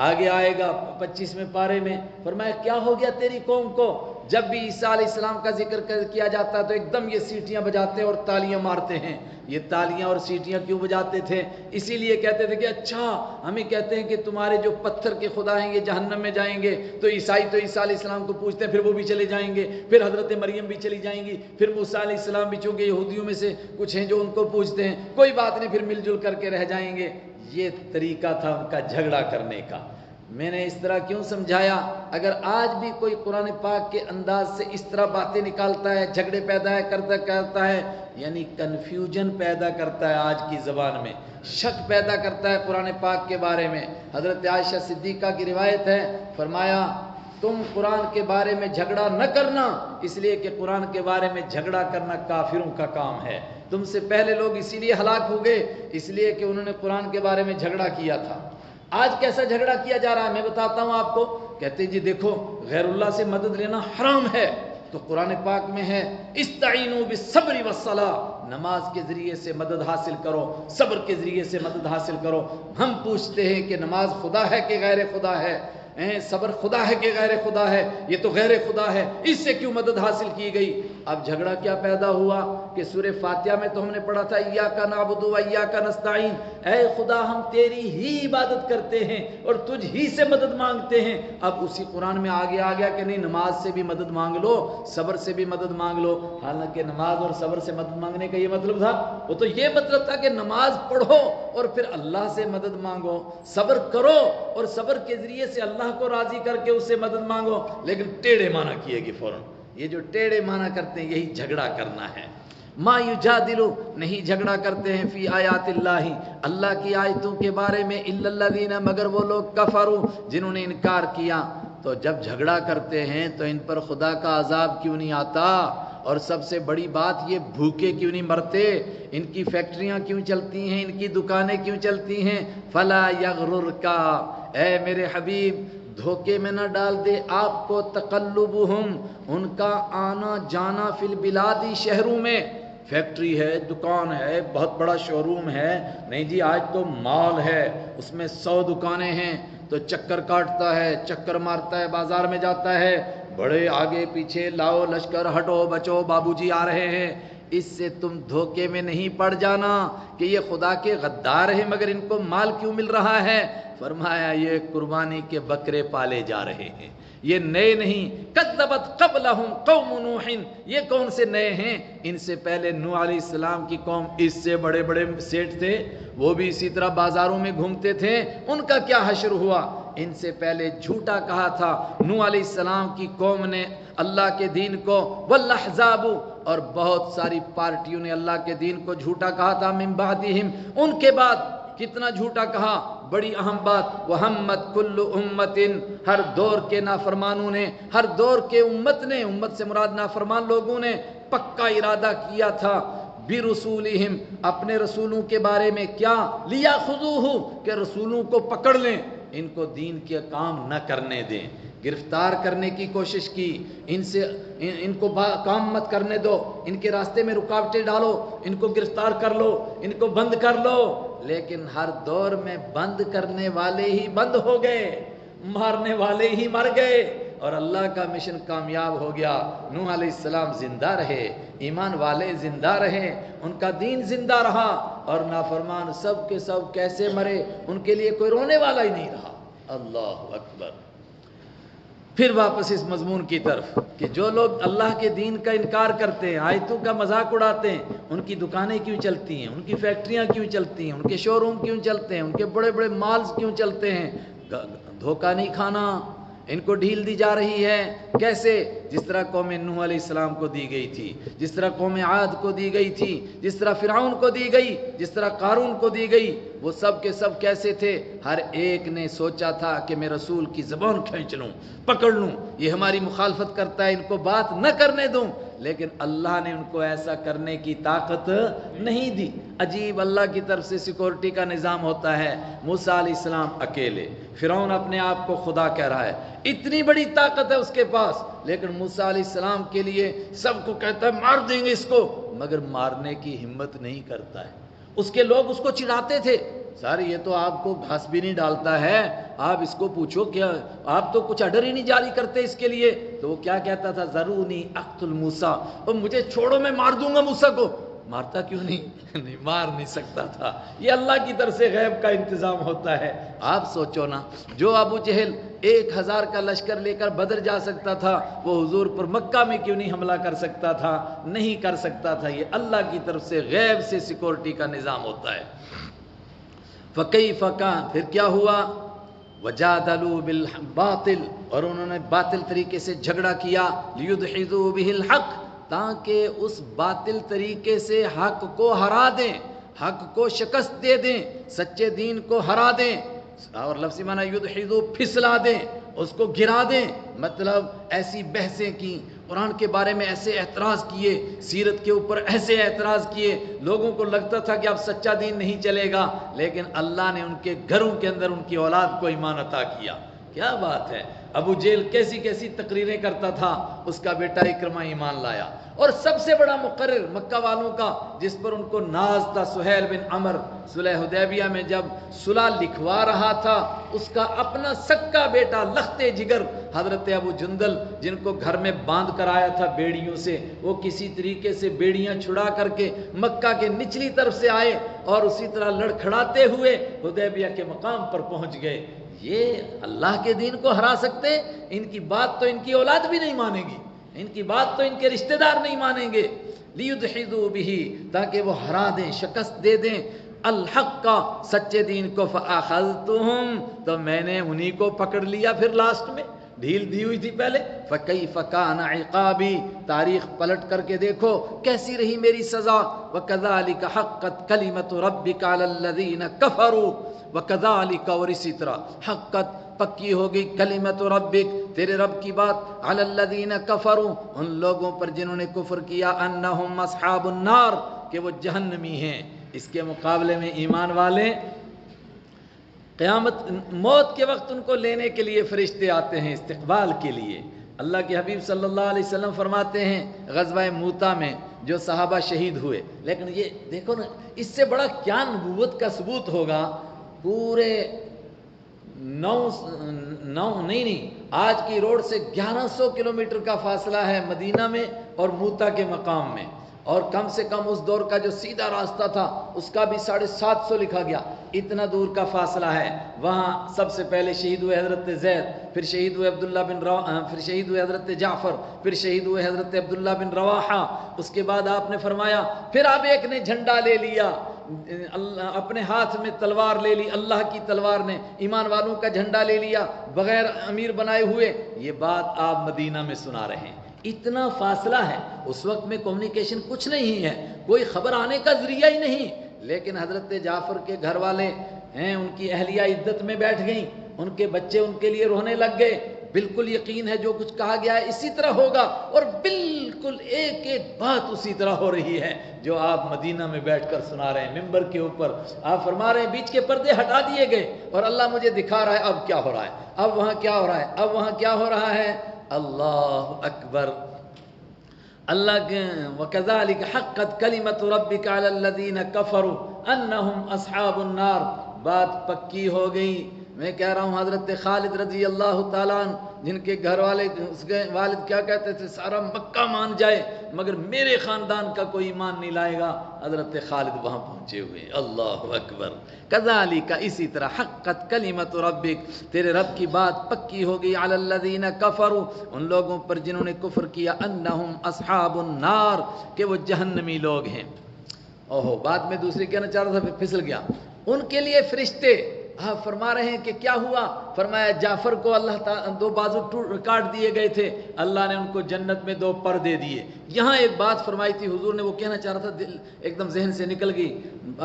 آگے آئے گا 25ویں پارے میں، فرمایا کیا ہو گیا تیری قوم کو؟ جب بھی عیسیٰ علیہ السلام کا ذکر کیا جاتا ہے تو ایک دم یہ سیٹیاں بجاتے اور تالیاں مارتے ہیں۔ یہ تالیاں اور سیٹیاں کیوں بجاتے تھے؟ اسی لیے کہتے تھے کہ اچھا ہمیں کہتے ہیں کہ تمہارے جو پتھر کے خدا ہیں یہ جہنم میں جائیں گے، تو عیسائی تو عیسیٰ علیہ السلام کو پوچھتے ہیں پھر وہ بھی چلے جائیں گے، پھر حضرت مریم بھی چلی جائیں گی، پھر موسیٰ علیہ السلام بھی چونکہ یہودیوں میں سے کچھ ہیں جو ان کو پوچھتے ہیں، کوئی بات نہیں پھر مل جل کر کے رہ جائیں گے۔ یہ طریقہ تھا ان کا جھگڑا کرنے کا۔ میں نے اس طرح کیوں سمجھایا؟ اگر آج بھی کوئی قرآن پاک کے انداز سے اس طرح باتیں نکالتا ہے، جھگڑے پیدا کرتا ہے، یعنی کنفیوژن پیدا کرتا ہے، آج کی زبان میں شک پیدا کرتا ہے قرآن پاک کے بارے میں۔ حضرت عائشہ صدیقہ کی روایت ہے، فرمایا تم قرآن کے بارے میں جھگڑا نہ کرنا، اس لیے کہ قرآن کے بارے میں جھگڑا کرنا کافروں کا کام ہے۔ تم سے پہلے لوگ اسی لیے ہلاک ہو گئے اس لیے کہ انہوں نے قرآن کے بارے میں جھگڑا کیا تھا۔ آج کیسا جھگڑا کیا جا رہا ہے میں بتاتا ہوں آپ کو۔ کہتے ہیں جی دیکھو غیر اللہ سے مدد لینا حرام ہے، تو قرآن پاک میں ہے استعینوا بالصبر والصلاۃ، نماز کے ذریعے سے مدد حاصل کرو، صبر کے ذریعے سے مدد حاصل کرو۔ ہم پوچھتے ہیں کہ نماز خدا ہے کہ غیر خدا ہے؟ صبر خدا ہے کہ غیر خدا ہے؟ یہ تو غیر خدا ہے، اس سے کیوں مدد حاصل کی گئی؟ اب جھگڑا کیا پیدا ہوا کہ سورہ فاتحہ میں تو ہم نے پڑھا تھا ایاک نعبد و ایاک نستعین، اے خدا ہم تیری ہی عبادت کرتے ہیں اور تجھ ہی سے مدد مانگتے ہیں۔ اب اسی قرآن میں آگے آ گیا کہ نہیں نماز سے بھی مدد مانگ لو، صبر سے بھی مدد مانگ لو۔ حالانکہ نماز اور صبر سے مدد مانگنے کا یہ مطلب تھا، وہ تو یہ مطلب تھا کہ نماز پڑھو اور پھر اللہ سے مدد مانگو، صبر کرو اور صبر کے ذریعے سے اللہ کو راضی کر کے اس سے مدد مانگو۔ لیکن ٹیڑھے معنی کیے گی فوراً، یہ جو ٹیڑھے معنی کرتے ہیں یہی جھگڑا کرنا ہے۔ ما یجادلو، نہیں جھگڑا کرتے ہیں، فی آیات اللہ، اللہ کی آیتوں کے بارے میں، الا الذین، مگر وہ لوگ کفروا جنہوں نے انکار کیا۔ تو جب جھگڑا کرتے ہیں تو ان پر خدا کا عذاب کیوں نہیں آتا؟ اور سب سے بڑی بات یہ بھوکے کیوں نہیں مرتے؟ ان کی فیکٹریاں کیوں چلتی ہیں؟ ان کی دکانیں کیوں چلتی ہیں؟ فلا یغررک، اے میرے حبیب دھوکے میں نہ ڈال دے آپ کو تقلبہم، ان کا آنا جانا فی البلاد، شہروں میں فیکٹری ہے، دکان ہے، بہت بڑا شو روم ہے، نہیں جی آج تو مال ہے اس میں 100 دکانیں ہیں، تو چکر کاٹتا ہے، چکر مارتا ہے، بازار میں جاتا ہے، بڑے آگے پیچھے لاؤ لشکر، ہٹو بچو بابو جی آ رہے ہیں۔ اس سے تم دھوکے میں نہیں پڑ جانا کہ یہ خدا کے غدار ہیں مگر ان کو مال کیوں مل رہا ہے۔ فرمایا یہ قربانی کے بکرے پالے جا رہے ہیں، یہ نئے نہیں۔ کذبت قبلہم قوم نوح، یہ کون سے نئے ہیں؟ ان سے پہلے نوح علیہ السلام کی قوم، اس سے بڑے بڑے سیٹ تھے، وہ بھی اسی طرح بازاروں میں گھومتے تھے، ان کا کیا حشر ہوا؟ ان سے پہلے جھوٹا کہا تھا نوح علیہ السلام کی قوم نے اللہ کے دین کو، والاحزاب، اور بہت ساری پارٹیوں نے اللہ کے دین کو جھوٹا کہا تھا، من بعدہم، ان کے بعد کتنا جھوٹا کہا، بڑی اہم بات، وہمت کل امت، ہر دور کے نافرمانوں نے، ہر دور کے امت نے، امت سے مراد نافرمان لوگوں نے پکا ارادہ کیا تھا، برسولہم، اپنے رسولوں کے بارے میں، کیا، لیاخذوہ، کہ رسولوں کو پکڑ لیں، ان کو دین کے کام نہ کرنے دیں، گرفتار کرنے کی کوشش کی، ان کو کام مت کرنے دو، ان کے راستے میں رکاوٹیں ڈالو، ان کو گرفتار کر لو، ان کو بند کر لو، لیکن ہر دور میں بند کرنے والے ہی بند ہو گئے، مارنے والے ہی مر گئے، اور اللہ کا مشن کامیاب ہو گیا۔ نوح علیہ السلام زندہ رہے، ایمان والے زندہ رہے، ان کا دین زندہ رہا، اور نافرمان سب کے سب کیسے مرے، ان کے لیے کوئی رونے والا ہی نہیں رہا۔ اللہ اکبر۔ پھر واپس اس مضمون کی طرف کہ جو لوگ اللہ کے دین کا انکار کرتے ہیں، آیتوں کا مذاق اڑاتے ہیں، ان کی دکانیں کیوں چلتی ہیں، ان کی فیکٹریاں کیوں چلتی ہیں، ان کے شو روم کیوں چلتے ہیں، ان کے بڑے بڑے مالز کیوں چلتے ہیں، دھوکہ نہیں کھانا، ان کو ڈھیل دی جا رہی ہے، کیسے؟ جس طرح قوم نوح علیہ السلام کو دی گئی تھی، جس طرح قوم عاد کو دی گئی تھی، جس طرح فرعون کو دی گئی، جس طرح قارون کو دی گئی، وہ سب کے سب کیسے تھے؟ ہر ایک نے سوچا تھا کہ میں رسول کی زبان کھینچ لوں، پکڑ لوں، یہ ہماری مخالفت کرتا ہے، ان کو بات نہ کرنے دوں، لیکن اللہ نے ان کو ایسا کرنے کی طاقت نہیں دی۔ عجیب اللہ کی طرف سے سیکورٹی کا نظام ہوتا ہے، موسیٰ علیہ السلام اکیلے، فرعون اپنے آپ کو خدا کہہ رہا ہے، اتنی بڑی طاقت ہے اس کے پاس، لیکن موسیٰ علیہ السلام کے لیے سب کو کہتا ہے مار دیں گے اس کو، مگر مارنے کی ہمت نہیں کرتا ہے۔ اس کے لوگ اس کو چڑھاتے تھے، سر یہ تو آپ کو گھاس بھی نہیں ڈالتا ہے، آپ اس کو پوچھو کیا، آپ تو کچھ آرڈر ہی نہیں جاری کرتے اس کے لیے، تو وہ کیا کہتا تھا، ذرونی اقتل موسیٰ، اور مجھے چھوڑو میں مار دوں گا موسیٰ کو۔ مارتا کیوں نہیں مار نہیں سکتا تھا، یہ اللہ کی طرف سے غیب کا انتظام ہوتا ہے۔ آپ سوچو نا، جو ابو جہل 1000 کا لشکر لے کر بدر جا سکتا تھا، وہ حضور پر مکہ میں کیوں نہیں حملہ کر سکتا تھا؟ نہیں کر سکتا تھا، یہ اللہ کی طرف سے غیب سے سیکورٹی کا نظام ہوتا ہے۔ فَكَيْفَ كَانَ، پھر کیا ہوا، وَجَادَلُوا بِالْبَاطِلِ، اور انہوں نے باطل طریقے سے جھگڑا کیا، لِيُدْحِضُوا بِهِ الْحَقَّ، تاکہ اس باطل طریقے سے حق کو ہرا دیں، حق کو شکست دے دیں، سچے دین کو ہرا دیں، اور لفظی معنی یدحضوا، پھسلا دیں، اس کو گرا دیں، مطلب ایسی بحثیں کی، قرآن کے بارے میں ایسے اعتراض کیے، سیرت کے اوپر ایسے اعتراض کیے، لوگوں کو لگتا تھا کہ اب سچا دین نہیں چلے گا، لیکن اللہ نے ان کے گھروں کے اندر ان کی اولاد کو ایمان عطا کیا۔ کیا بات ہے، ابو جہل کیسی کیسی تقریریں کرتا تھا، اس کا بیٹا اکرمہ ایمان لایا، اور سب سے بڑا مقرر مکہ والوں کا جس پر ان کو ناز تھا، سہیل بن عمر، صلح حدیبیہ میں جب صلح لکھوا رہا تھا، اس کا اپنا سکا بیٹا لختے جگر حضرت ابو جندل، جن کو گھر میں باندھ کر آیا تھا بیڑیوں سے، وہ کسی طریقے سے بیڑیاں چھڑا کر کے مکہ کے نچلی طرف سے آئے، اور اسی طرح لڑکھڑاتے ہوئے حدیبیہ کے مقام پر پہنچ گئے۔ یہ اللہ کے دین کو ہرا سکتے؟ ان کی بات تو ان کی اولاد بھی نہیں مانے گی، ان کی بات تو ان کے رشتہ دار نہیں مانیں گے۔ لیدحضوا بہ، تاکہ وہ ہرا دیں، شکست دے دیں، الحق کا، سچے دین کو، فاخذتهم، تو میں نے انہی کو پکڑ لیا، پھر لاسٹ میں ڈھیل دی ہوئی تھی پہلے، فکیف کان عقابی، تاریخ پلٹ کر کے دیکھو کیسی رہی میری سزا، وکذالک حقت کلمۃ ربک علی الذین کفروا، وکذالک، اور اسی طرح حقت، پکی ہو گئی، کلمت ربک، تیرے رب کی بات، علی الذین کفروا، ان لوگوں پر جنہوں نے کفر کیا، انہم اصحاب النار، کہ وہ جہنمی ہیں۔ اس کے مقابلے میں ایمان والے، قیامت موت کے وقت ان کو لینے کے لیے فرشتے آتے ہیں، استقبال کے لیے۔ اللہ کے حبیب صلی اللہ علیہ وسلم فرماتے ہیں غزوہ موتا میں جو صحابہ شہید ہوئے، لیکن یہ دیکھو نا، اس سے بڑا کیا نبوت کا ثبوت ہوگا، پورے آج کی روڈ سے 1100 کلومیٹر کا فاصلہ ہے مدینہ میں اور موتا کے مقام میں، اور کم سے کم اس دور کا جو سیدھا راستہ تھا اس کا بھی 750 لکھا گیا، اتنا دور کا فاصلہ ہے۔ وہاں سب سے پہلے شہید ہوئے حضرت زید، پھر شہید ہوئے پھر شہید ہوئے حضرت جعفر، پھر شہید ہوئے حضرت عبداللہ بن رواحہ۔ اس کے بعد آپ نے فرمایا پھر اب ایک نے جھنڈا لے لیا، اپنے ہاتھ میں تلوار لے لی، اللہ کی تلوار نے، ایمان والوں کا جھنڈا لے لیا بغیر امیر بنائے ہوئے۔ یہ بات آپ مدینہ میں سنا رہے ہیں، اتنا فاصلہ ہے، اس وقت میں کمیونیکیشن کچھ نہیں ہے، کوئی خبر آنے کا ذریعہ ہی نہیں، لیکن حضرت جعفر کے گھر والے ہیں، ان کی اہلیہ عدت میں بیٹھ گئیں، ان کے بچے ان کے لیے رونے لگ گئے، بالکل یقین ہے جو کچھ کہا گیا ہے اسی طرح ہوگا، اور بالکل ایک ایک بات اسی طرح ہو رہی ہے جو آپ مدینہ میں بیٹھ کر سنا رہے ہیں ممبر کے اوپر۔ آپ فرما رہے ہیں بیچ کے پردے ہٹا دیے گئے اور اللہ مجھے دکھا رہا ہے اب کیا ہو رہا ہے، اب وہاں کیا ہو رہا ہے، اب وہاں کیا ہو رہا ہے۔ اللہ اکبر۔ اللہ کے وَكَذَلِكَ حَقَّتْ كَلِمَةُ رَبِّكَ عَلَى الَّذِينَ كَفَرُوا أَنَّهُمْ أَصْحَابُ النَّارِ، بات پکی ہو گئی۔ میں کہہ رہا ہوں حضرت خالد رضی اللہ تعالیٰ عنہ جن کے گھر والے اس کے والد کیا کہتے تھے، سارا مکہ مان جائے مگر میرے خاندان کا کوئی ایمان نہیں لائے گا، حضرت خالد وہاں پہنچے ہوئے۔ اللہ اکبر۔ کذالک، اسی طرح، حقت کلمۃ ربک، تیرے رب کی بات پکی ہو گئی، علی الذین کفروا، ان لوگوں پر جنہوں نے کفر کیا، انہم اصحاب النار، کہ وہ جہنمی لوگ ہیں۔ اوہو، بعد میں دوسری کہنا چاہ رہا تھا، پھسل گیا۔ ان کے لیے فرشتے، آپ فرما رہے ہیں کہ کیا ہوا، فرمایا جعفر کو اللہ تعالیٰ دو بازو کاٹ دیے گئے تھے، اللہ نے ان کو جنت میں دو پر دے دیے۔ یہاں ایک بات فرمائی تھی حضور نے، وہ کہنا چاہ رہا تھا، دل ایک دم ذہن سے نکل گئی،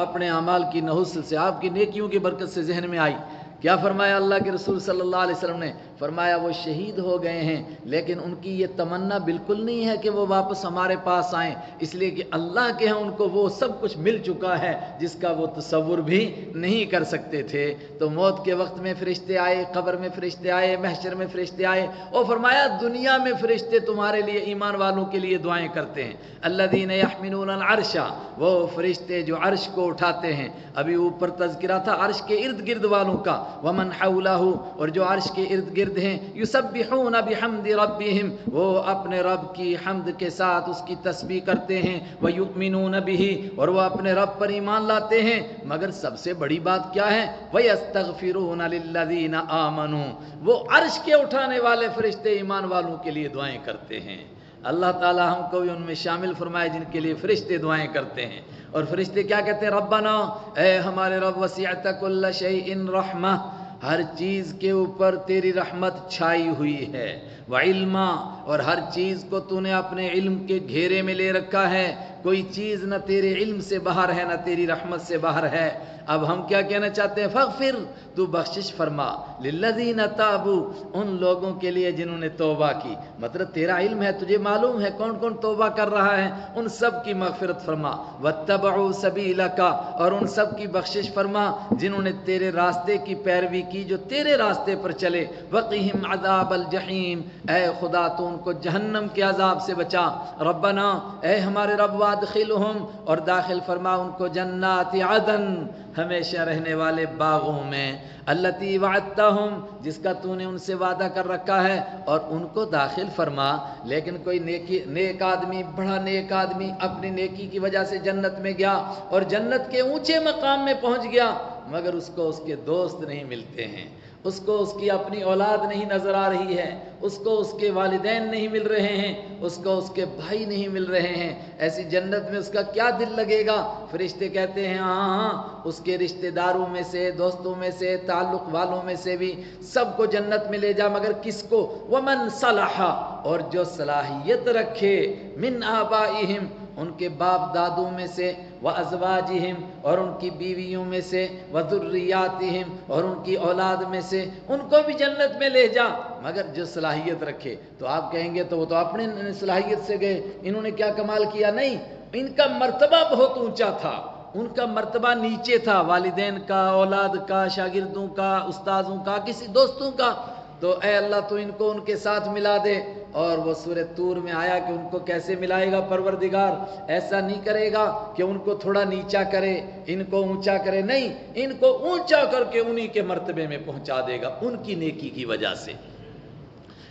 اپنے اعمال کی نحوست سے، آپ کی نیکیوں کی برکت سے ذہن میں آئی۔ کیا فرمایا اللہ کے رسول صلی اللہ علیہ وسلم نے؟ فرمایا وہ شہید ہو گئے ہیں لیکن ان کی یہ تمنا بالکل نہیں ہے کہ وہ واپس ہمارے پاس آئیں، اس لیے کہ اللہ کے ہاں ان کو وہ سب کچھ مل چکا ہے جس کا وہ تصور بھی نہیں کر سکتے تھے۔ تو موت کے وقت میں فرشتے آئے، قبر میں فرشتے آئے، محشر میں فرشتے آئے، اور فرمایا دنیا میں فرشتے تمہارے لیے، ایمان والوں کے لیے دعائیں کرتے ہیں۔ الذین یحملون العرش، وہ فرشتے جو عرش کو اٹھاتے ہیں۔ ابھی اوپر تذکرہ تھا عرش کے ارد گرد والوں کا، ومن حولہ، اور جو عرش کے ارد گرد ہیں، یسبحون بحمد ربہم، وہ اپنے رب کی حمد کے ساتھ اس کی تسبیح کرتے ہیں، ویؤمنون بہ، اور وہ اپنے رب پر ایمان لاتے ہیں۔ مگر سب سے بڑی بات کیا ہے؟ ویستغفرون للذین آمنوا، وہ عرش کے اٹھانے والے فرشتے ایمان والوں کے لیے دعائیں کرتے ہیں۔ اللہ تعالی ہم کو بھی ان میں شامل فرمائے جن کے لیے فرشتے دعائیں کرتے ہیں۔ اور فرشتے کیا کہتے ہیں؟ ربنا، اے ہمارے رب، وسعت کل شیء رحمہ، ہر چیز کے اوپر تیری رحمت چھائی ہوئی ہے، وعلما، اور ہر چیز کو تو نے اپنے علم کے گھیرے میں لے رکھا ہے، کوئی چیز نہ تیرے علم سے باہر ہے نہ تیری رحمت سے باہر ہے۔ اب ہم کیا کہنا چاہتے ہیں؟ فاغفر، تو بخشش فرما، للذین تابوا، ان لوگوں کے لیے جنہوں نے توبہ کی، مطلب تیرا علم ہے، تجھے معلوم ہے کون کون توبہ کر رہا ہے، ان سب کی مغفرت فرما، واتبعوا سبیلک، اور ان سب کی بخشش فرما جنہوں نے تیرے راستے کی پیروی کی، جو تیرے راستے پر چلے، وقہم عذاب الجحیم، اے خدا تو ان کو جہنم کے عذاب سے بچا، ربنا، اے ہمارے رب، وادخلہم، اور داخل فرما ان کو جنات عدن، ہمیشہ رہنے والے باغوں میں، التی وعدتہم، جس کا تو نے ان سے وعدہ کر رکھا ہے، اور ان کو داخل فرما۔ لیکن کوئی نیک آدمی، بڑا نیک آدمی اپنی نیکی کی وجہ سے جنت میں گیا اور جنت کے اونچے مقام میں پہنچ گیا، مگر اس کو اس کے دوست نہیں ملتے ہیں، اس کو اس کی اپنی اولاد نہیں نظر آ رہی ہے، اس کو اس کے والدین نہیں مل رہے ہیں، اس کو اس کے بھائی نہیں مل رہے ہیں، ایسی جنت میں اس کا کیا دل لگے گا؟ فرشتے کہتے ہیں ہاں ہاں، اس کے رشتہ داروں میں سے، دوستوں میں سے، تعلق والوں میں سے بھی سب کو جنت میں لے جا، مگر کس کو؟ ومن صلح، اور جو صلاحیت رکھے، من آبائہم، ان کے باپ دادوں میں سے، وازواجہم، اور ان کی بیویوں میں سے، وذریاتہم، اور ان کی اولاد میں سے، ان کو بھی جنت میں لے جا، مگر جو صلاحیت رکھے۔ تو آپ کہیں گے تو وہ تو اپنے صلاحیت سے گئے، انہوں نے کیا کمال کیا؟ نہیں، ان کا مرتبہ بہت اونچا تھا، ان کا مرتبہ نیچے تھا، والدین کا، اولاد کا، شاگردوں کا، استاذوں کا، کسی دوستوں کا۔ تو اے اللہ تو ان کو ان کے ساتھ ملا دے۔ اور وہ سورہ طور میں آیا کہ ان کو کیسے ملائے گا پروردگار؟ ایسا نہیں کرے گا کہ ان کو تھوڑا نیچا کرے، ان کو اونچا کرے، نہیں، ان کو اونچا کر کے انہی کے مرتبے میں پہنچا دے گا ان کی نیکی کی وجہ سے۔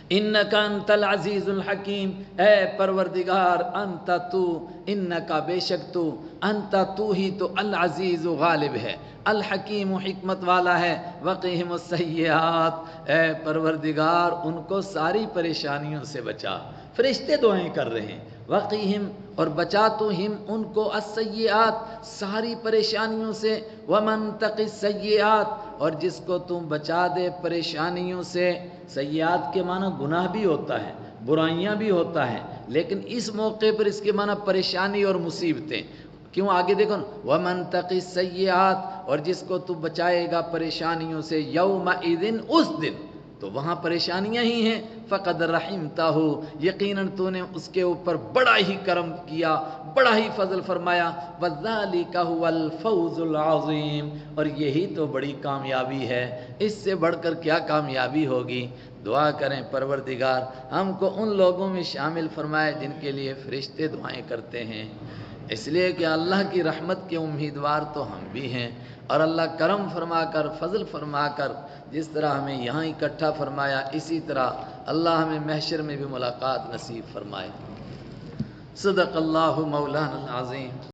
انک انت العزیز الحکیم، اے پروردگار، انت تو، انک بے شک تو، انت تو ہی تو، العزیز غالب ہے، الحکیم حکمت والا ہے، وقہم السیئات، اے پروردگار ان کو ساری پریشانیوں سے بچا۔ فرشتے دعائیں کر رہے ہیں، وقہم، اور بچا تو ہم ان کو، السیئات، ساری پریشانیوں سے، ومن تق السیئات، اور جس کو تم بچا دے پریشانیوں سے۔ سیئات کے معنی گناہ بھی ہوتا ہے، برائیاں بھی ہوتا ہے، لیکن اس موقع پر اس کے معنی پریشانی اور مصیبتیں کیوں؟ آگے دیکھو نا، وَمَن تَقِ السَّيِّئَاتِ، اور جس کو تو بچائے گا پریشانیوں سے، یومئذ، اس دن، تو وہاں پریشانیاں ہی ہیں، فقد رحمتہ، یقیناً تو نے اس کے اوپر بڑا ہی کرم کیا، بڑا ہی فضل فرمایا، وَذَلِكَ هُوَ الْفَوْزُ الْعَظِيمُ، اور یہی تو بڑی کامیابی ہے، اس سے بڑھ کر کیا کامیابی ہوگی؟ دعا کریں پروردگار ہم کو ان لوگوں میں شامل فرمائے جن کے لیے فرشتے دعائیں کرتے ہیں، اس لیے کہ اللہ کی رحمت کے امیدوار تو ہم بھی ہیں، اور اللہ کرم فرما کر، فضل فرما کر جس طرح ہمیں یہاں اکٹھا فرمایا، اسی طرح اللہ ہمیں محشر میں بھی ملاقات نصیب فرمائے۔ صدق اللہ مولانا العظیم۔